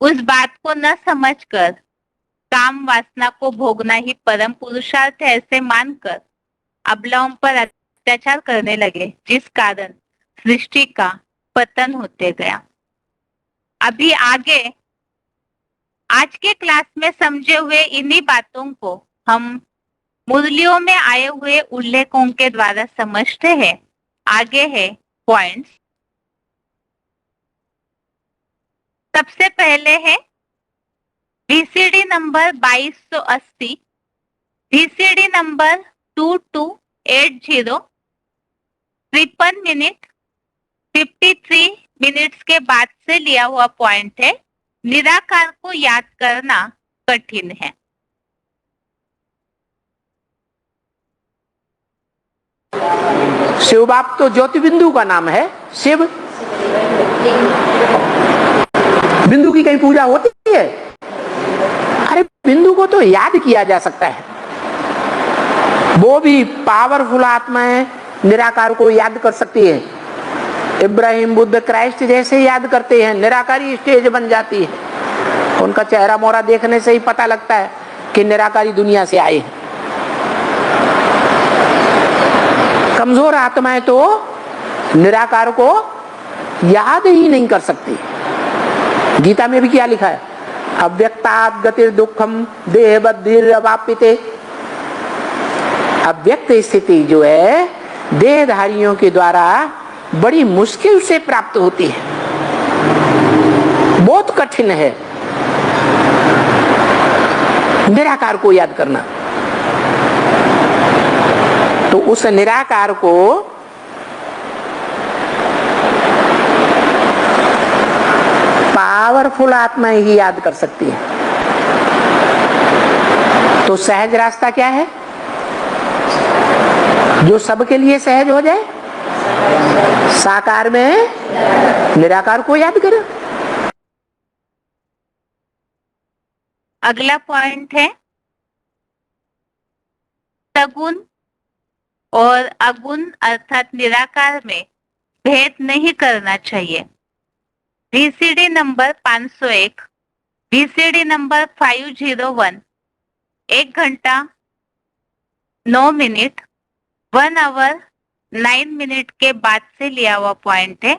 [SPEAKER 1] उस बात को न समझकर काम वासना को भोगना ही परम पुरुषार्थ है ऐसे मानकर अबलाओं पर अत्याचार करने लगे, जिस कारण सृष्टि का पतन होते गया। अभी आगे आज के क्लास में समझे हुए इन्हीं बातों को हम मुरलियों में आए हुए उल्लेखों के द्वारा समझते हैं। आगे है पॉइंट्स। सबसे पहले है VCD number 2280, VCD number 2280, 53 minute 53 minutes के बाद से लिया हुआ पॉइंट है, निराकार को याद करना कठिन है।
[SPEAKER 2] शिव बाप तो ज्योति बिंदु का नाम है। शिव बिंदु की कहीं पूजा होती है? अरे बिंदु को तो याद किया जा सकता है, वो भी पावरफुल आत्माएं निराकार को याद कर सकती है। इब्राहिम, बुद्ध, क्राइस्ट जैसे याद करते हैं, निराकारी स्टेज बन जाती है। उनका चेहरा मोहरा देखने से ही पता लगता है कि निराकारी दुनिया से आए हैं। कमजोर आत्माएं तो निराकार को याद ही नहीं कर सकती। गीता में भी क्या लिखा है? अव्यक्तात् गतिर दुखम देह बद्धिर अवाप्यते। अव्यक्त स्थिति जो है देहधारियों के द्वारा बड़ी मुश्किल से प्राप्त होती है, बहुत कठिन है निराकार को याद करना। तो उस निराकार को पावरफुल आत्मा ही याद कर सकती है। तो सहज रास्ता क्या है जो सबके लिए सहज हो जाए? साकार में निराकार को याद करें।
[SPEAKER 1] अगला पॉइंट है सगुण और अगुण अर्थात निराकार में भेद नहीं करना चाहिए। VCD नंबर 501, VCD नंबर 501, 1 घंटा 9 मिनट 1 आवर 9 मिनट के बाद से लिया हुआ पॉइंट है।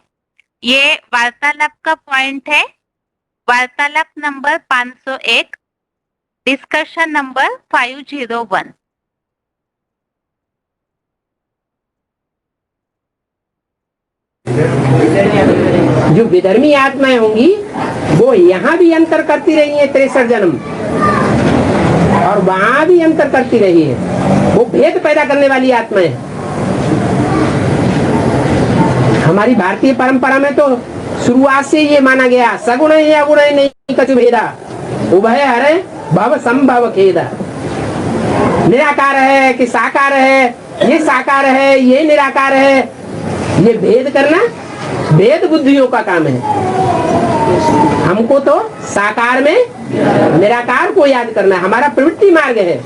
[SPEAKER 1] ये वार्तालाप का पॉइंट है। वार्तालाप नंबर 501, डिस्कशन नंबर 501।
[SPEAKER 2] जो विधर्मी आत्माएं होंगी वो यहाँ भी अंतर करती रही है 63 जन्म, और वहां भी अंतर करती रही है। वो भेद पैदा करने वाली आत्माएं। हमारी भारतीय परंपरा में तो शुरुआत से ये माना गया सगुण है अगुण है नहीं कछु भेदा, उभय हरे भव संभव खेदा। निराकार है कि साकार है, ये साकार है ये निराकार है, ये भेद करना भेद बुद्धियों का काम है। हमको तो साकार में निराकार को याद करना है, हमारा प्रवृत्ति मार्ग है।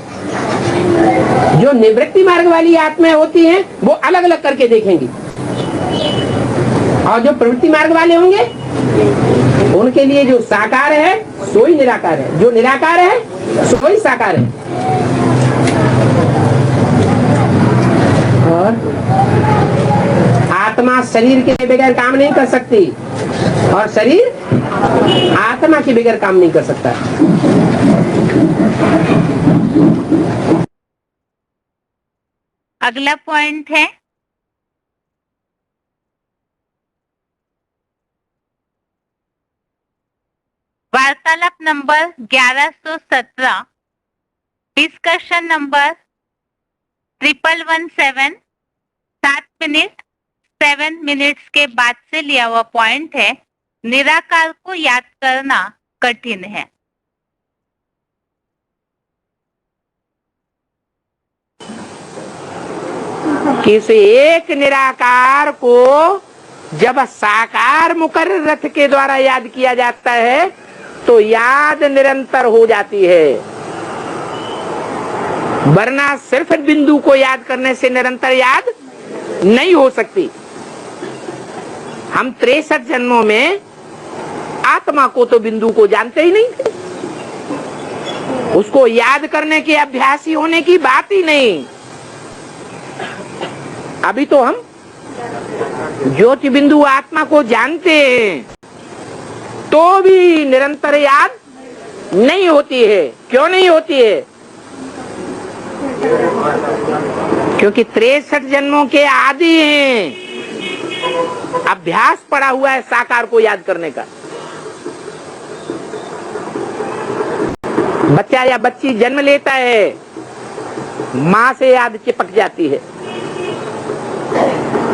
[SPEAKER 2] जो निवृत्ति मार्ग वाली आत्माएं होती हैं वो अलग अलग करके देखेंगी, और जो प्रवृत्ति मार्ग वाले होंगे उनके लिए जो साकार है सो ही निराकार है, जो निराकार है सो ही साकार है। और आत्मा शरीर के बगैर काम नहीं कर सकती, और शरीर आत्मा के बगैर काम नहीं कर सकता।
[SPEAKER 1] अगला पॉइंट है वार्तालाप number 1117, discussion number 1117, 7 minute 7 minutes के बाद से लिया हुआ पॉइंट है। निराकार को याद करना कठिन है।
[SPEAKER 2] किसी एक निराकार को जब साकार मुकर्रर रथ के द्वारा याद किया जाता है तो याद निरंतर हो जाती है, वरना सिर्फ बिंदु को याद करने से निरंतर याद नहीं हो सकती। हम 63 जन्मों में आत्मा को तो बिंदु को जानते ही नहीं थे, उसको याद करने के अभ्यासी होने की बात ही नहीं। अभी तो हम ज्योति बिंदु आत्मा को जानते हैं तो भी निरंतर याद नहीं होती है। क्यों नहीं होती है? क्योंकि 63 जन्मों के आदि हैं, अभ्यास पड़ा हुआ है साकार को याद करने का। बच्चा या बच्ची जन्म लेता है, माँ से याद चिपक जाती है,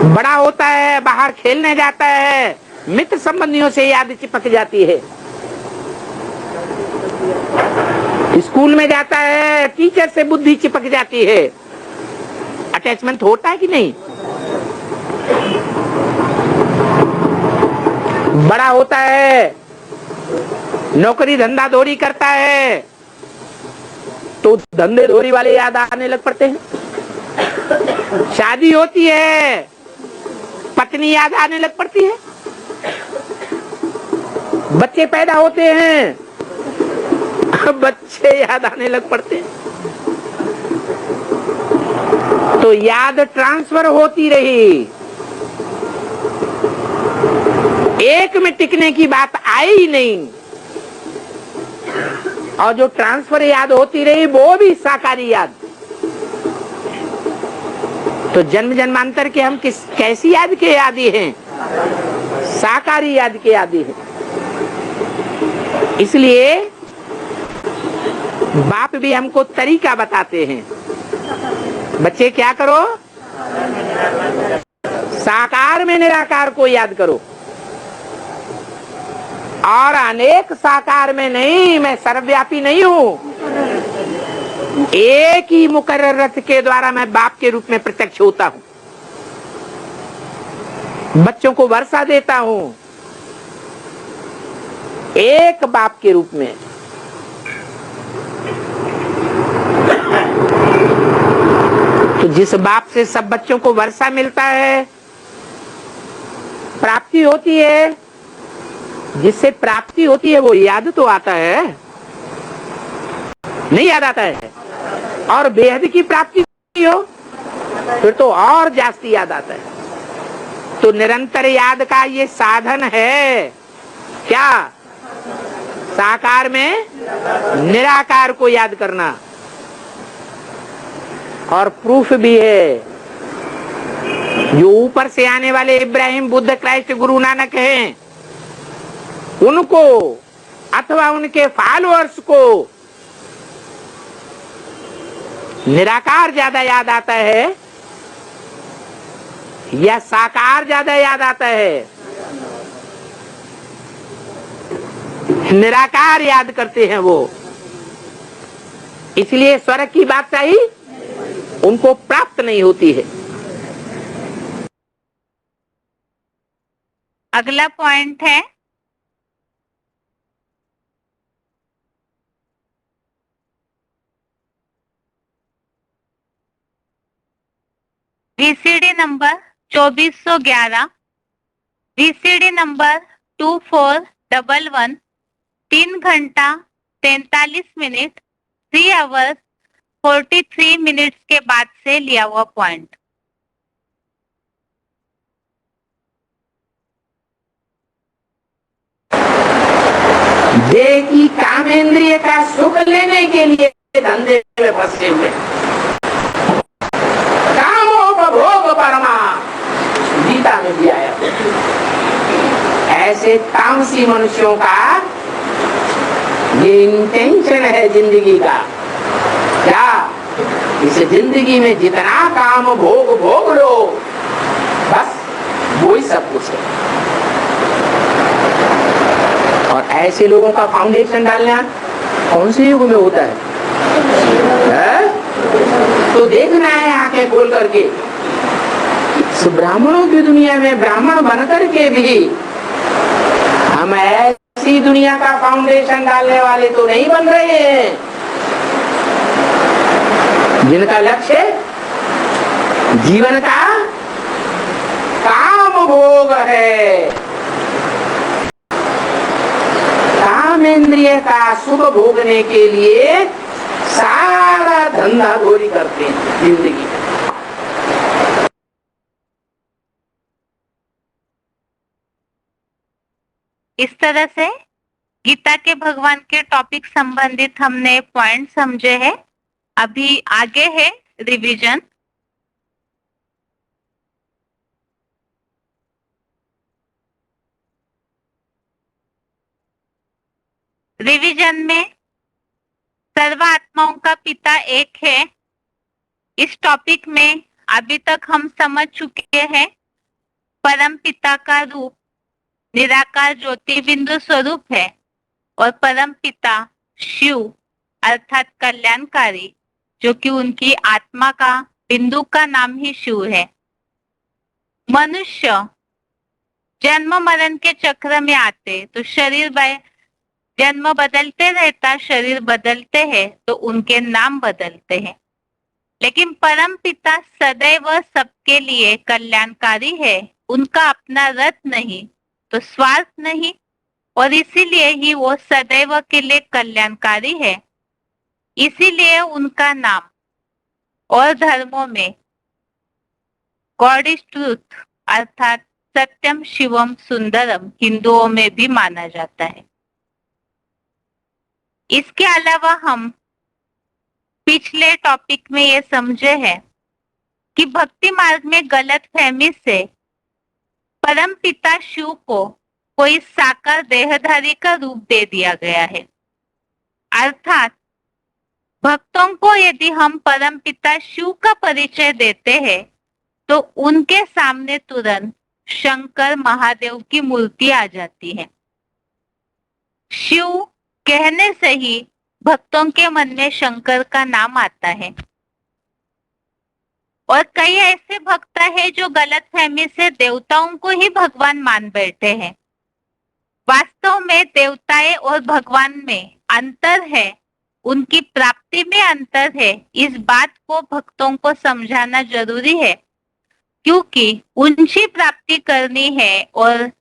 [SPEAKER 2] बड़ा होता है बाहर खेलने जाता है, मित्र संबंधियों से याद चिपक जाती है, स्कूल में जाता है टीचर से बुद्धि चिपक जाती है। अटैचमेंट होता है कि नहीं? बड़ा होता है, नौकरी धंधा धोरी करता है तो धंधे धोरी वाले याद आने लग पड़ते हैं। शादी होती है, पत्नी याद आने लग पड़ती है। बच्चे पैदा होते हैं, बच्चे याद आने लग पड़ते हैं। तो याद ट्रांसफर होती रही, एक में टिकने की बात आई ही नहीं। और जो ट्रांसफर याद होती रही वो भी साकारी याद। तो जन्म जन्मांतर के हम कैसी याद के आदी हैं? साकारी याद के आदी हैं। इसलिए बाप भी हमको तरीका बताते हैं, बच्चे क्या करो, साकार में निराकार को याद करो, और अनेक साकार में नहीं, मैं सर्वव्यापी नहीं हूं, एक ही मुकर्रर रथ के द्वारा मैं बाप के रूप में प्रत्यक्ष होता हूं, बच्चों को वर्षा देता हूं एक बाप के रूप में। तो जिस बाप से सब बच्चों को वर्षा मिलता है, प्राप्ति होती है, जिससे प्राप्ति होती है वो याद तो आता है, नहीं याद आता है, और बेहद की प्राप्ति हो फिर तो और जास्ती याद आता है। तो निरंतर याद का ये साधन है क्या? साकार में निराकार को याद करना। और प्रूफ भी है, जो ऊपर से आने वाले इब्राहिम, बुद्ध, क्राइस्ट, गुरु नानक हैं, उनको अथवा उनके फॉलोअर्स को निराकार ज्यादा याद आता है या साकार ज्यादा याद आता है? निराकार याद करते हैं वो। इसलिए स्वर्ग की बादशाही उनको प्राप्त नहीं होती है।
[SPEAKER 1] अगला पॉइंट है वीसीडी नंबर 2411, वीसीडी नंबर 2411, 3 घंटा 43 मिनट 3 आवर्स 43 मिनट्स के बाद से लिया हुआ पॉइंट।
[SPEAKER 2] देह की कामेंद्रिय का सुख लेने के लिए धंधे में फंसे हुए, कामोपभोग परमा, गीता में भी आया। ऐसे तामसी मनुष्यों का ये इंटेंशन है जिंदगी का, क्या? इस जिंदगी में जितना काम भोग भोग लो, बस वही सब कुछ है। और ऐसे लोगों का फाउंडेशन डालना कौन से युग में होता है? तो देखना है आंखें खोल करके, इस ब्राह्मणों की दुनिया में ब्राह्मण बन करके भी हम ऐसी दुनिया का फाउंडेशन डालने वाले तो नहीं बन रहे हैं जिनका लक्ष्य जीवन का काम भोग है, कामेंद्रिय का सुख भोगने के लिए सारा धंधा गोरी करते हैं जिंदगी।
[SPEAKER 1] इस तरह से गीता के भगवान के टॉपिक संबंधित हमने पॉइंट समझे हैं। अभी आगे है रिवीजन। रिवीजन में सर्वात्माओं का पिता एक है। इस टॉपिक में अभी तक हम समझ चुके हैं परम पिता का रूप निराकार ज्योति बिंदु स्वरूप है और परम पिता शिव अर्थात कल्याणकारी, जो कि उनकी आत्मा का बिंदु का नाम ही शिव है। मनुष्य जन्म मरण के चक्र में आते तो शरीर जन्म बदलते रहता, शरीर बदलते हैं तो उनके नाम बदलते हैं, लेकिन परम पिता सदैव सबके लिए कल्याणकारी है। उनका अपना रथ नहीं तो स्वार्थ नहीं, और इसीलिए ही वो सदैव के लिए कल्याणकारी है। इसीलिए उनका नाम और धर्मों में गॉड इज ट्रूथ अर्थात सत्यम शिवम सुंदरम हिंदुओं में भी माना जाता है। इसके अलावा हम पिछले टॉपिक में ये समझे हैं कि भक्ति मार्ग में गलत फहमी से परम पिता शिव को कोई साकार देहधारी का रूप दे दिया गया है। अर्थात भक्तों को यदि हम परम पिता शिव का परिचय देते हैं तो उनके सामने तुरंत शंकर महादेव की मूर्ति आ जाती है। शिव कहने से ही भक्तों के मन में शंकर का नाम आता है। और कई ऐसे भक्त हैं जो गलतफहमी से देवताओं को ही भगवान मान बैठे हैं। वास्तव में देवताएं और भगवान में अंतर है, उनकी प्राप्ति में अंतर है। इस बात को भक्तों को समझाना जरूरी है, क्योंकि ऊंची प्राप्ति करनी है और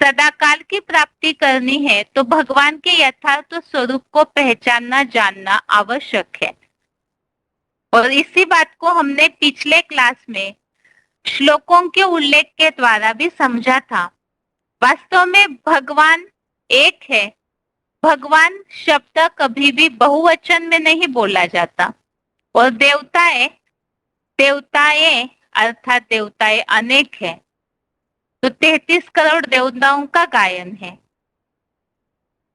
[SPEAKER 1] सदाकाल की प्राप्ति करनी है तो भगवान के यथार्थ स्वरूप को पहचानना जानना आवश्यक है। और इसी बात को हमने पिछले क्लास में श्लोकों के उल्लेख के द्वारा भी समझा था। वास्तव में भगवान एक है। भगवान शब्द कभी भी बहुवचन में नहीं बोला जाता। और देवताएं अर्थात देवताएं अनेक है, तो 33 करोड़ देवताओं का गायन है।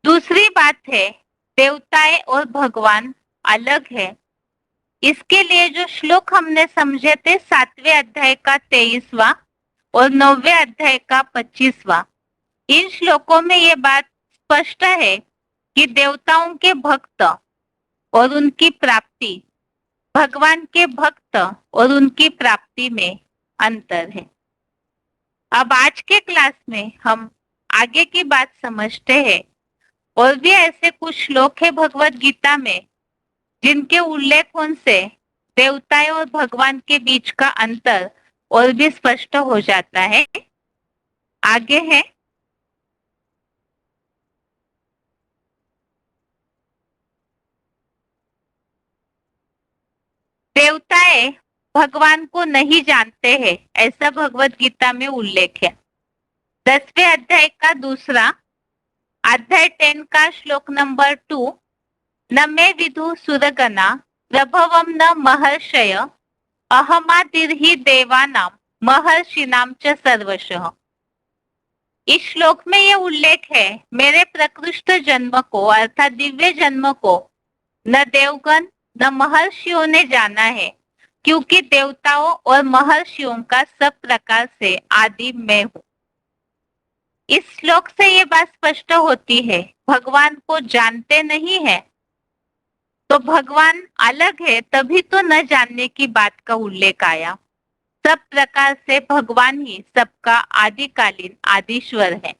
[SPEAKER 1] दूसरी बात है, देवताएं और भगवान अलग है। इसके लिए जो श्लोक हमने समझे थे 7वें अध्याय का 23वां और 9वें अध्याय का 25वां, इन श्लोकों में ये बात स्पष्ट है कि देवताओं के भक्त और उनकी प्राप्ति, भगवान के भक्त और उनकी प्राप्ति में अंतर है। अब आज के क्लास में हम आगे की बात समझते हैं। और भी ऐसे कुछ श्लोक है भगवत गीता में जिनके उल्लेखों से देवताएं और भगवान के बीच का अंतर और भी स्पष्ट हो जाता है। आगे है, देवताएं भगवान को नहीं जानते हैं, ऐसा भगवत गीता में उल्लेख है। 10वें अध्याय का दूसरा अध्याय 10 का श्लोक नंबर 2, न मे विदु सुरगना प्रभवम न महर्षय अहमादिर्हि देवानाम महर्षिनाम च सर्वशः। इस श्लोक में यह उल्लेख है, मेरे प्रकृष्ट जन्म को अर्थात दिव्य जन्म को न देवगण न महर्षियों ने जाना है, क्योंकि देवताओं और महर्षियों का सब प्रकार से आदि मैं हूँ। इस श्लोक से ये बात स्पष्ट होती है, भगवान को जानते नहीं है तो भगवान अलग है, तभी तो न जानने की बात का उल्लेख आया। सब प्रकार से भगवान ही सबका आदिकालीन आदिश्वर है।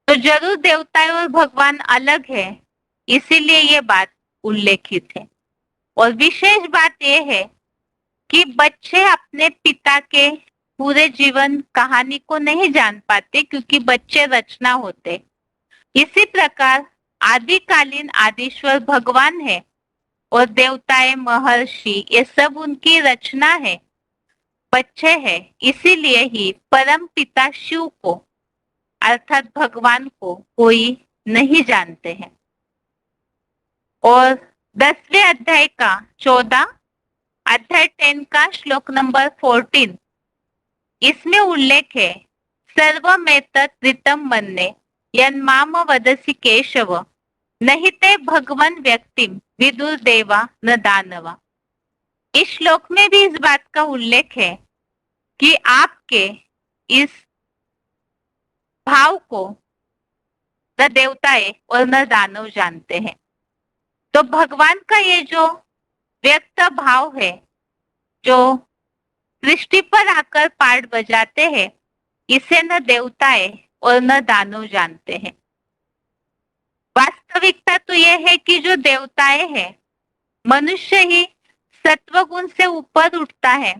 [SPEAKER 1] तो जरूर देवताएं और भगवान अलग है, इसीलिए ये बात उल्लेखित है। और विशेष बात यह है कि बच्चे अपने पिता के पूरे जीवन कहानी को नहीं जान पाते, क्योंकि बच्चे रचना होते। इसी प्रकार आदिकालीन आदिश्वर भगवान है और देवताएं महर्षि ये सब उनकी रचना है, बच्चे हैं। इसीलिए ही परम पिता शिव को अर्थात भगवान को कोई नहीं जानते हैं। और 10वें अध्याय का 14 अध्याय 10 का श्लोक नंबर 14, इसमें उल्लेख है, सर्वमेतत् ऋतं मन्ये यन्माम वदसि केशव नहीं ते भगवन व्यक्तिम विदुर देवा न दानवा। इस श्लोक में भी इस बात का उल्लेख है कि आपके इस भाव को न देवताएं और न दानव जानते हैं। तो भगवान का ये जो व्यक्त भाव है, जो सृष्टि पर आकर पाठ बजाते हैं, इसे न देवताएं और न दानव जानते हैं। वास्तविकता तो यह है कि जो देवताएं हैं, मनुष्य ही सत्वगुण से ऊपर उठता है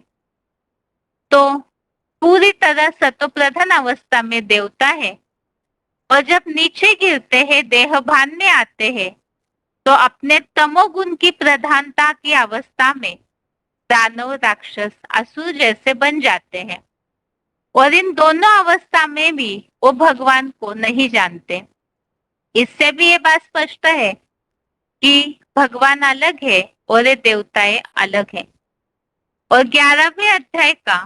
[SPEAKER 1] तो पूरी तरह सत्वप्रधान अवस्था में देवता है, और जब नीचे गिरते हैं, देहभान में आते हैं, तो अपने तमोगुण की प्रधानता की अवस्था में दानव राक्षस असुर जैसे बन जाते हैं। और इन दोनों अवस्था में भी वो भगवान को नहीं जानते। इससे भी ये बात स्पष्ट है कि भगवान अलग है और ये देवताएं अलग है। और 11वें अध्याय का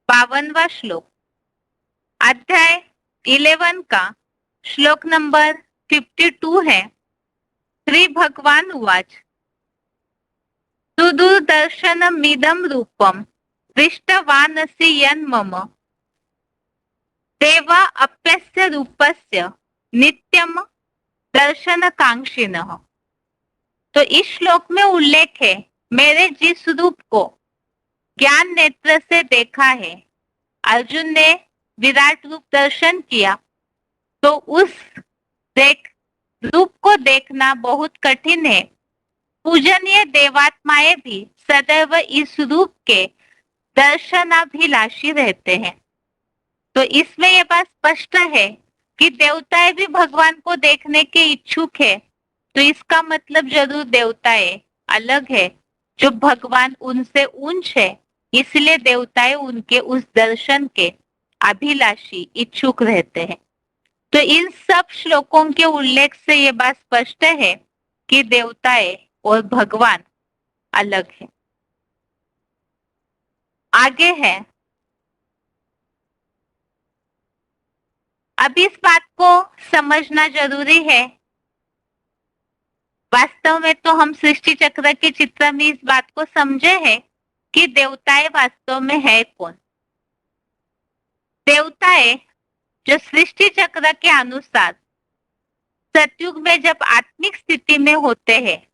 [SPEAKER 1] 52वां श्लोक, अध्याय 11 का श्लोक नंबर 52 है। श्री भगवान उवाच सुदूरदर्शनमिदं रूपं दृष्टवानसि यन्मम देवा अप्यस्य रूपस्य नित्यम दर्शनकांक्षिणः। तो इस श्लोक में उल्लेख है, मेरे जिस रूप को ज्ञान नेत्र से देखा है, अर्जुन ने विराट रूप दर्शन किया, तो उस रूप को देखना बहुत कठिन है। पूजनीय देवात्माएं भी सदैव इस रूप के दर्शनाभिलाषी रहते हैं। तो इसमें यह बात स्पष्ट है कि देवताएं भी भगवान को देखने के इच्छुक है। तो इसका मतलब जरूर देवताएं अलग है, जो भगवान उनसे ऊंच है, इसलिए देवताएं उनके उस दर्शन के अभिलाषी इच्छुक रहते हैं। तो इन सब श्लोकों के उल्लेख से ये बात स्पष्ट है कि देवताएं और भगवान अलग है। आगे है, अब इस बात को समझना जरूरी है। वास्तव में तो हम सृष्टि चक्र के चित्र में इस बात को समझे हैं कि देवताएं वास्तव में है कौन। देवताएं जो सृष्टि चक्र के अनुसार सतयुग में जब आत्मिक स्थिति में होते हैं,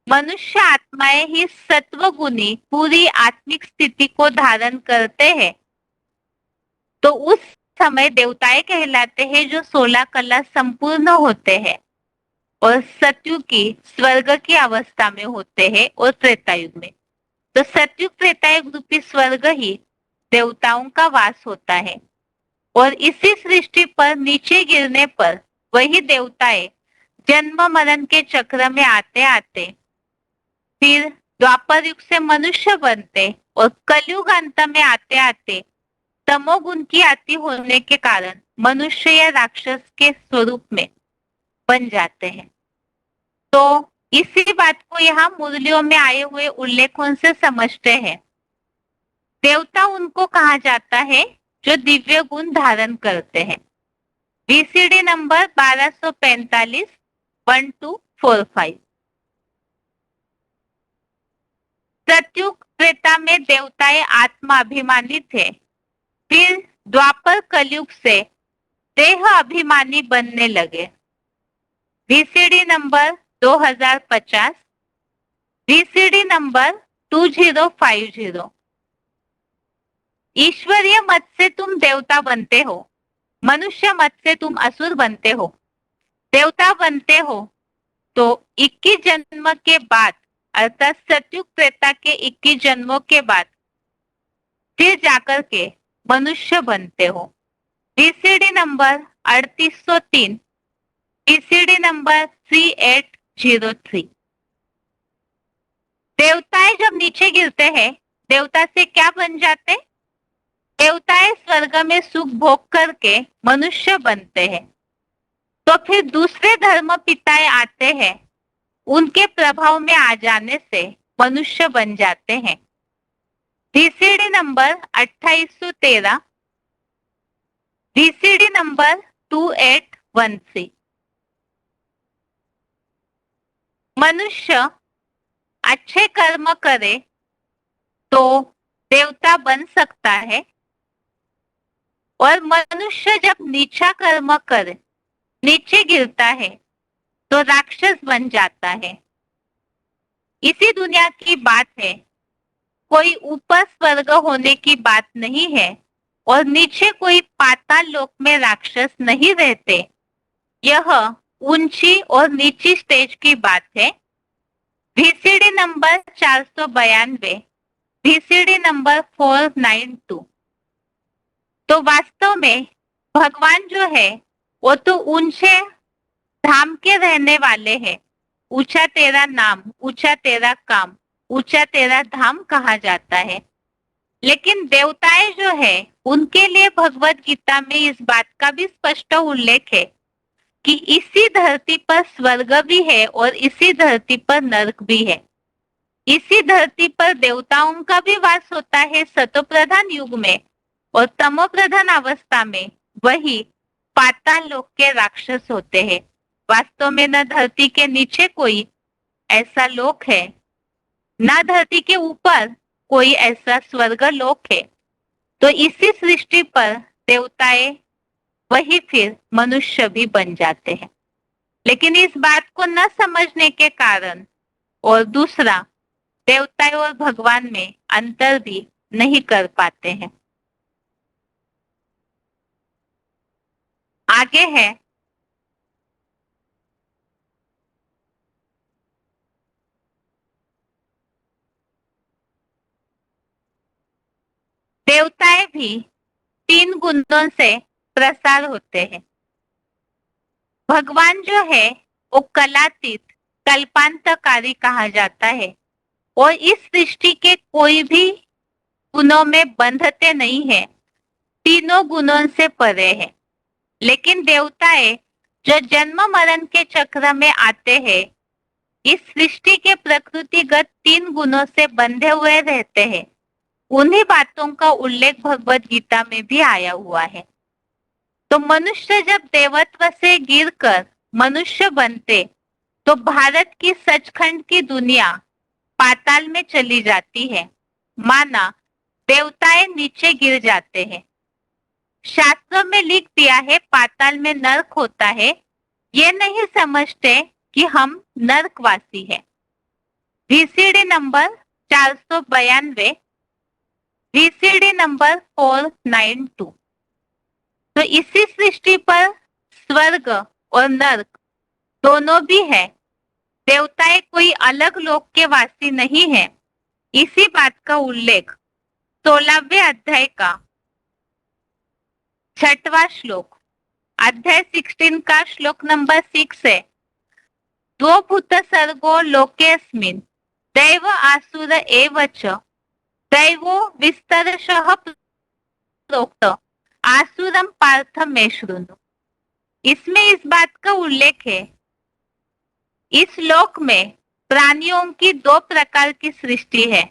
[SPEAKER 1] मनुष्य आत्माएं ही सत्वगुणी पूरी आत्मिक स्थिति को धारण करते हैं, तो उस समय देवताएं कहलाते हैं जो 16 कला संपूर्ण होते हैं और सतयुग की स्वर्ग की अवस्था में होते हैं और त्रेतायुग में। तो सतयुग त्रेतायुग रूपी स्वर्ग ही देवताओं का वास होता है और इसी सृष्टि पर नीचे गिरने पर वही देवताएं जन्म मरण के चक्र में आते आते फिर द्वापर युग से मनुष्य बनते और कलयुग अंत में आते आते तमोगुण की अति होने के कारण मनुष्य या राक्षस के स्वरूप में बन जाते हैं। तो इसी बात को यहाँ मुरलियों में आए हुए उल्लेखों से समझते हैं। देवता उनको कहा जाता है जो दिव्य गुण धारण करते हैं। VCD number 1245 1245। सतयुग त्रेता में देवताएं आत्माभिमानी थे, फिर द्वापर कलयुग से देह अभिमानी बनने लगे। VCD number 2050, VCD number 2050। ईश्वरीय मत से तुम देवता बनते हो, मनुष्य मत से तुम असुर बनते हो। देवता बनते हो तो 21 जन्म के बाद, अर्थात सतयुग त्रेता के 21 जन्मों के बाद फिर जाकर के मनुष्य बनते हो। VCD number 3803, VCD number 3803। देवताएं जब नीचे गिरते हैं, देवता से क्या बन जाते? देवताएं स्वर्ग में सुख भोग करके मनुष्य बनते हैं। तो फिर दूसरे धर्म पिताएं आते हैं, उनके प्रभाव में आ जाने से मनुष्य बन जाते हैं। VCD number 2813, VCD number 2813। मनुष्य अच्छे कर्म करे तो देवता बन सकता है, और मनुष्य जब नीचा कर्म करे, नीचे गिरता है, तो राक्षस बन जाता है। इसी दुनिया की बात है, कोई ऊपर स्वर्ग होने की बात नहीं है और नीचे कोई पाताल लोक में राक्षस नहीं रहते। यह ऊंची और नीची स्टेज की बात है। VCD number 492, VCD number 492। तो वास्तव में भगवान जो है वो तो ऊंचे धाम के रहने वाले हैं। ऊंचा तेरा नाम, ऊंचा तेरा काम, ऊंचा तेरा धाम कहा जाता है। लेकिन देवताएं जो है उनके लिए भगवत गीता में इस बात का भी स्पष्ट उल्लेख है कि इसी धरती पर स्वर्ग भी है और इसी धरती पर नरक भी है। इसी धरती पर देवताओं का भी वास होता है सतो प्रधान युग में, और तमो प्रधान अवस्था में वही पाताल लोक के राक्षस होते हैं। वास्तव में न धरती के नीचे कोई ऐसा लोक है, न धरती के ऊपर कोई ऐसा स्वर्ग लोक है। तो इसी सृष्टि पर देवताएं वही फिर मनुष्य भी बन जाते हैं। लेकिन इस बात को न समझने के कारण, और दूसरा देवताएं और भगवान में अंतर भी नहीं कर पाते हैं। आगे है देवताएं भी 3 गुणों से प्रसार होते हैं। भगवान जो है वो कलातीत कल्पांतकारी कहा जाता है और इस सृष्टि के कोई भी गुणों में बंधते नहीं है, तीनों गुणों से परे है। लेकिन देवताएं जो जन्म मरण के चक्र में आते हैं, इस सृष्टि के प्रकृतिगत 3 गुणों से बंधे हुए रहते हैं। उन्हीं बातों का उल्लेख भगवत गीता में भी आया हुआ है। तो मनुष्य जब देवत्व से गिरकर मनुष्य बनते तो भारत की सचखंड की दुनिया पाताल में चली जाती है, माना देवताएं नीचे गिर जाते हैं। शास्त्रों में लिख दिया है पाताल में नरक होता है, ये नहीं समझते कि हम नरकवासी हैं। VCD number 492, VCD number 492। तो इसी सृष्टि पर स्वर्ग और नरक दोनों भी है। देवताएं कोई अलग लोक के वासी नहीं है। इसी बात का उल्लेख 16वें अध्याय का 6वां श्लोक, अध्याय 16 का श्लोक नंबर 6 है। द्वौ भूत सर्गो लोकेस्मिन् दैव आसुर एव च दैवो विस्तरशः प्रोक्त आसुरम पार्थ मे शृणु। इसमें इस बात का उल्लेख है, इस लोक में प्राणियों की 2 प्रकार की सृष्टि है,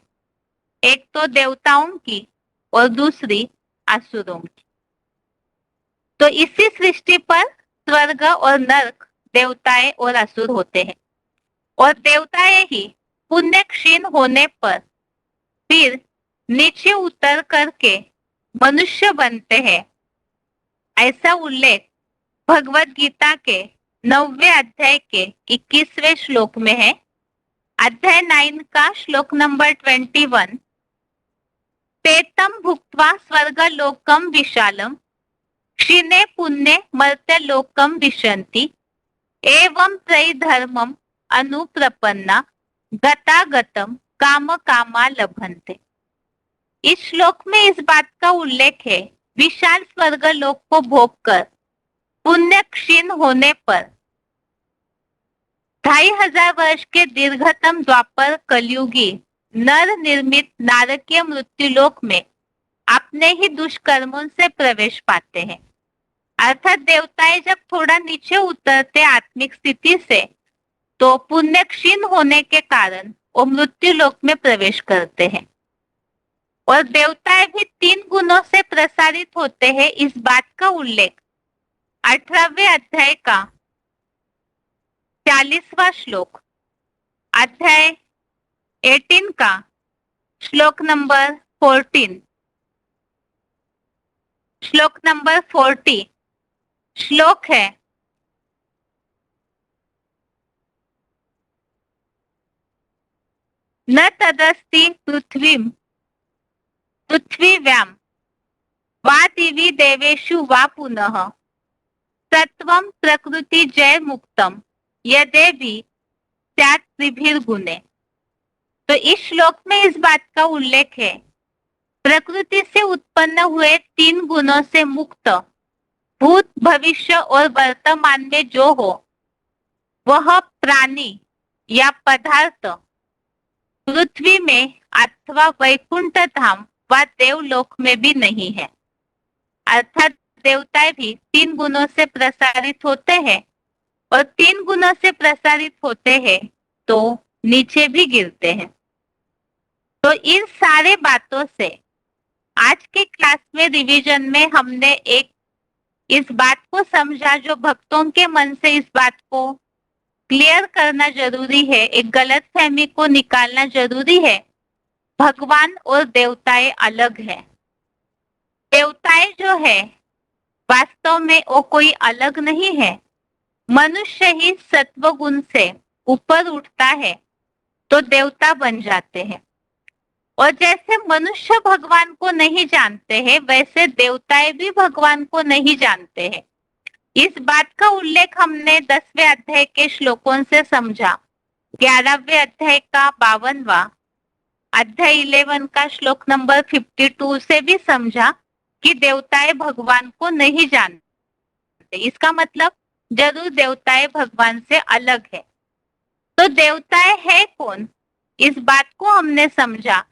[SPEAKER 1] एक तो देवताओं की और दूसरी असुरों की। तो इसी सृष्टि पर स्वर्ग और नरक देवताएं और असुर होते हैं, और देवताएं ही पुण्य क्षीण होने पर फिर नीचे उतर करके मनुष्य बनते हैं। ऐसा उल्लेख भगवत गीता के 9वें अध्याय के 21वें श्लोक में है। अध्याय 9 का श्लोक नंबर 21। तेतम भुक्त्वा स्वर्गलोकम विशालम क्षीणे पुण्ये मर्त्यलोकम विशन्ति एवं त्रयी धर्मम अनुप्रपन्ना गतागतम काम कामा लभन्ते। इस श्लोक में इस बात का उल्लेख है, विशाल स्वर्गलोक को भोगकर पुण्य क्षीण होने पर 2500 वर्ष के दीर्घतम द्वापर कलयुगी नर निर्मित नारकीय मृत्युलोक में अपने ही दुष्कर्मों से प्रवेश पाते हैं। अर्थात देवताएं जब थोड़ा नीचे उतरते आत्मिक स्थिति से, तो पुण्य क्षीण होने के कारण वो मृत्युलोक में प्रवेश करते हैं। और देवताएं भी 3 गुणों से प्रसारित होते हैं, इस बात का उल्लेख 18वें अध्याय का 40वां श्लोक, अध्याय 18 का श्लोक नंबर 14, श्लोक नंबर 40 श्लोक है, न तदस्ति पृथ्वीव्याम वा दिवि देवेषु वा पुनः सत्वं प्रकृति जय मुक्तम यदेवी स्यात् त्रिभिर्गुणे। तो इस श्लोक में इस बात का उल्लेख है, प्रकृति से उत्पन्न हुए 3 गुणों से मुक्त भूत भविष्य और वर्तमान में जो हो वह प्राणी या पदार्थ पृथ्वी में अथवा वैकुंठ धाम व देवलोक में भी नहीं है। अर्थात देवताएं भी 3 गुणों से प्रसारित होते हैं, और 3 गुणों से प्रसारित होते हैं तो नीचे भी गिरते हैं। तो इन सारे बातों से आज के क्लास में रिवीजन में हमने एक इस बात को समझा, जो भक्तों के मन से इस बात को क्लियर करना जरूरी है, एक गलत फहमी को निकालना जरूरी है। भगवान और देवताएं अलग है। देवताएं जो है वास्तव में वो कोई अलग नहीं है। मनुष्य ही सत्व गुण से ऊपर उठता है तो देवता बन जाते हैं। और जैसे मनुष्य भगवान को नहीं जानते हैं, वैसे देवताएं भी भगवान को नहीं जानते हैं। इस बात का उल्लेख हमने 10वें अध्याय के श्लोकों से समझा। 11वें अध्याय का 52वां, अध्याय 11 का श्लोक नंबर 52 से भी समझा कि देवताएं भगवान को नहीं जानते। इसका मतलब जरूर देवताएं भगवान से अलग है। तो देवताएं है कौन? इस बात को हमने समझा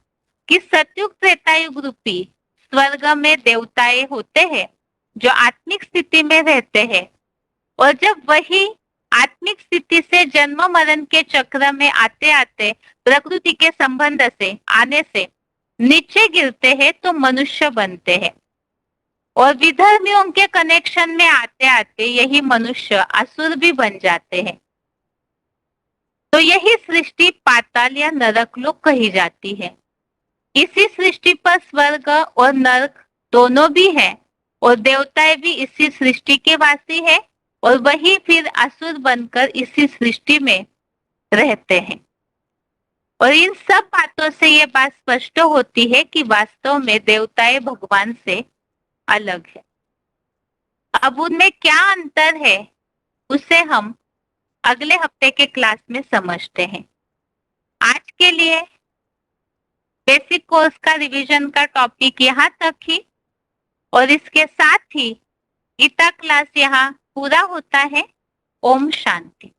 [SPEAKER 1] कि सतयुग त्रेतायुग रूपी स्वर्ग में देवताएं होते हैं जो आत्मिक स्थिति में रहते हैं, और जब वही आत्मिक स्थिति से जन्म मरण के चक्र में आते आते प्रकृति के संबंध से आने से नीचे गिरते हैं तो मनुष्य बनते हैं, और विधर्मियों के कनेक्शन में आते आते यही मनुष्य असुर भी बन जाते हैं। तो यही सृष्टि पाताल या नरक लोक कही जाती है। इसी सृष्टि पर स्वर्ग और नरक दोनों भी है, और देवताएं भी इसी सृष्टि के वासी है, और वही फिर असुर बनकर इसी सृष्टि में रहते हैं। और इन सब बातों से ये बात स्पष्ट होती है कि वास्तव में देवताएं भगवान से अलग है। अब उनमें क्या अंतर है उसे हम अगले हफ्ते के क्लास में समझते हैं। आज के लिए बेसिक कोर्स का रिवीजन का टॉपिक यहाँ तक ही, और इसके साथ ही गीता क्लास यहाँ पूरा होता है। ओम शांति।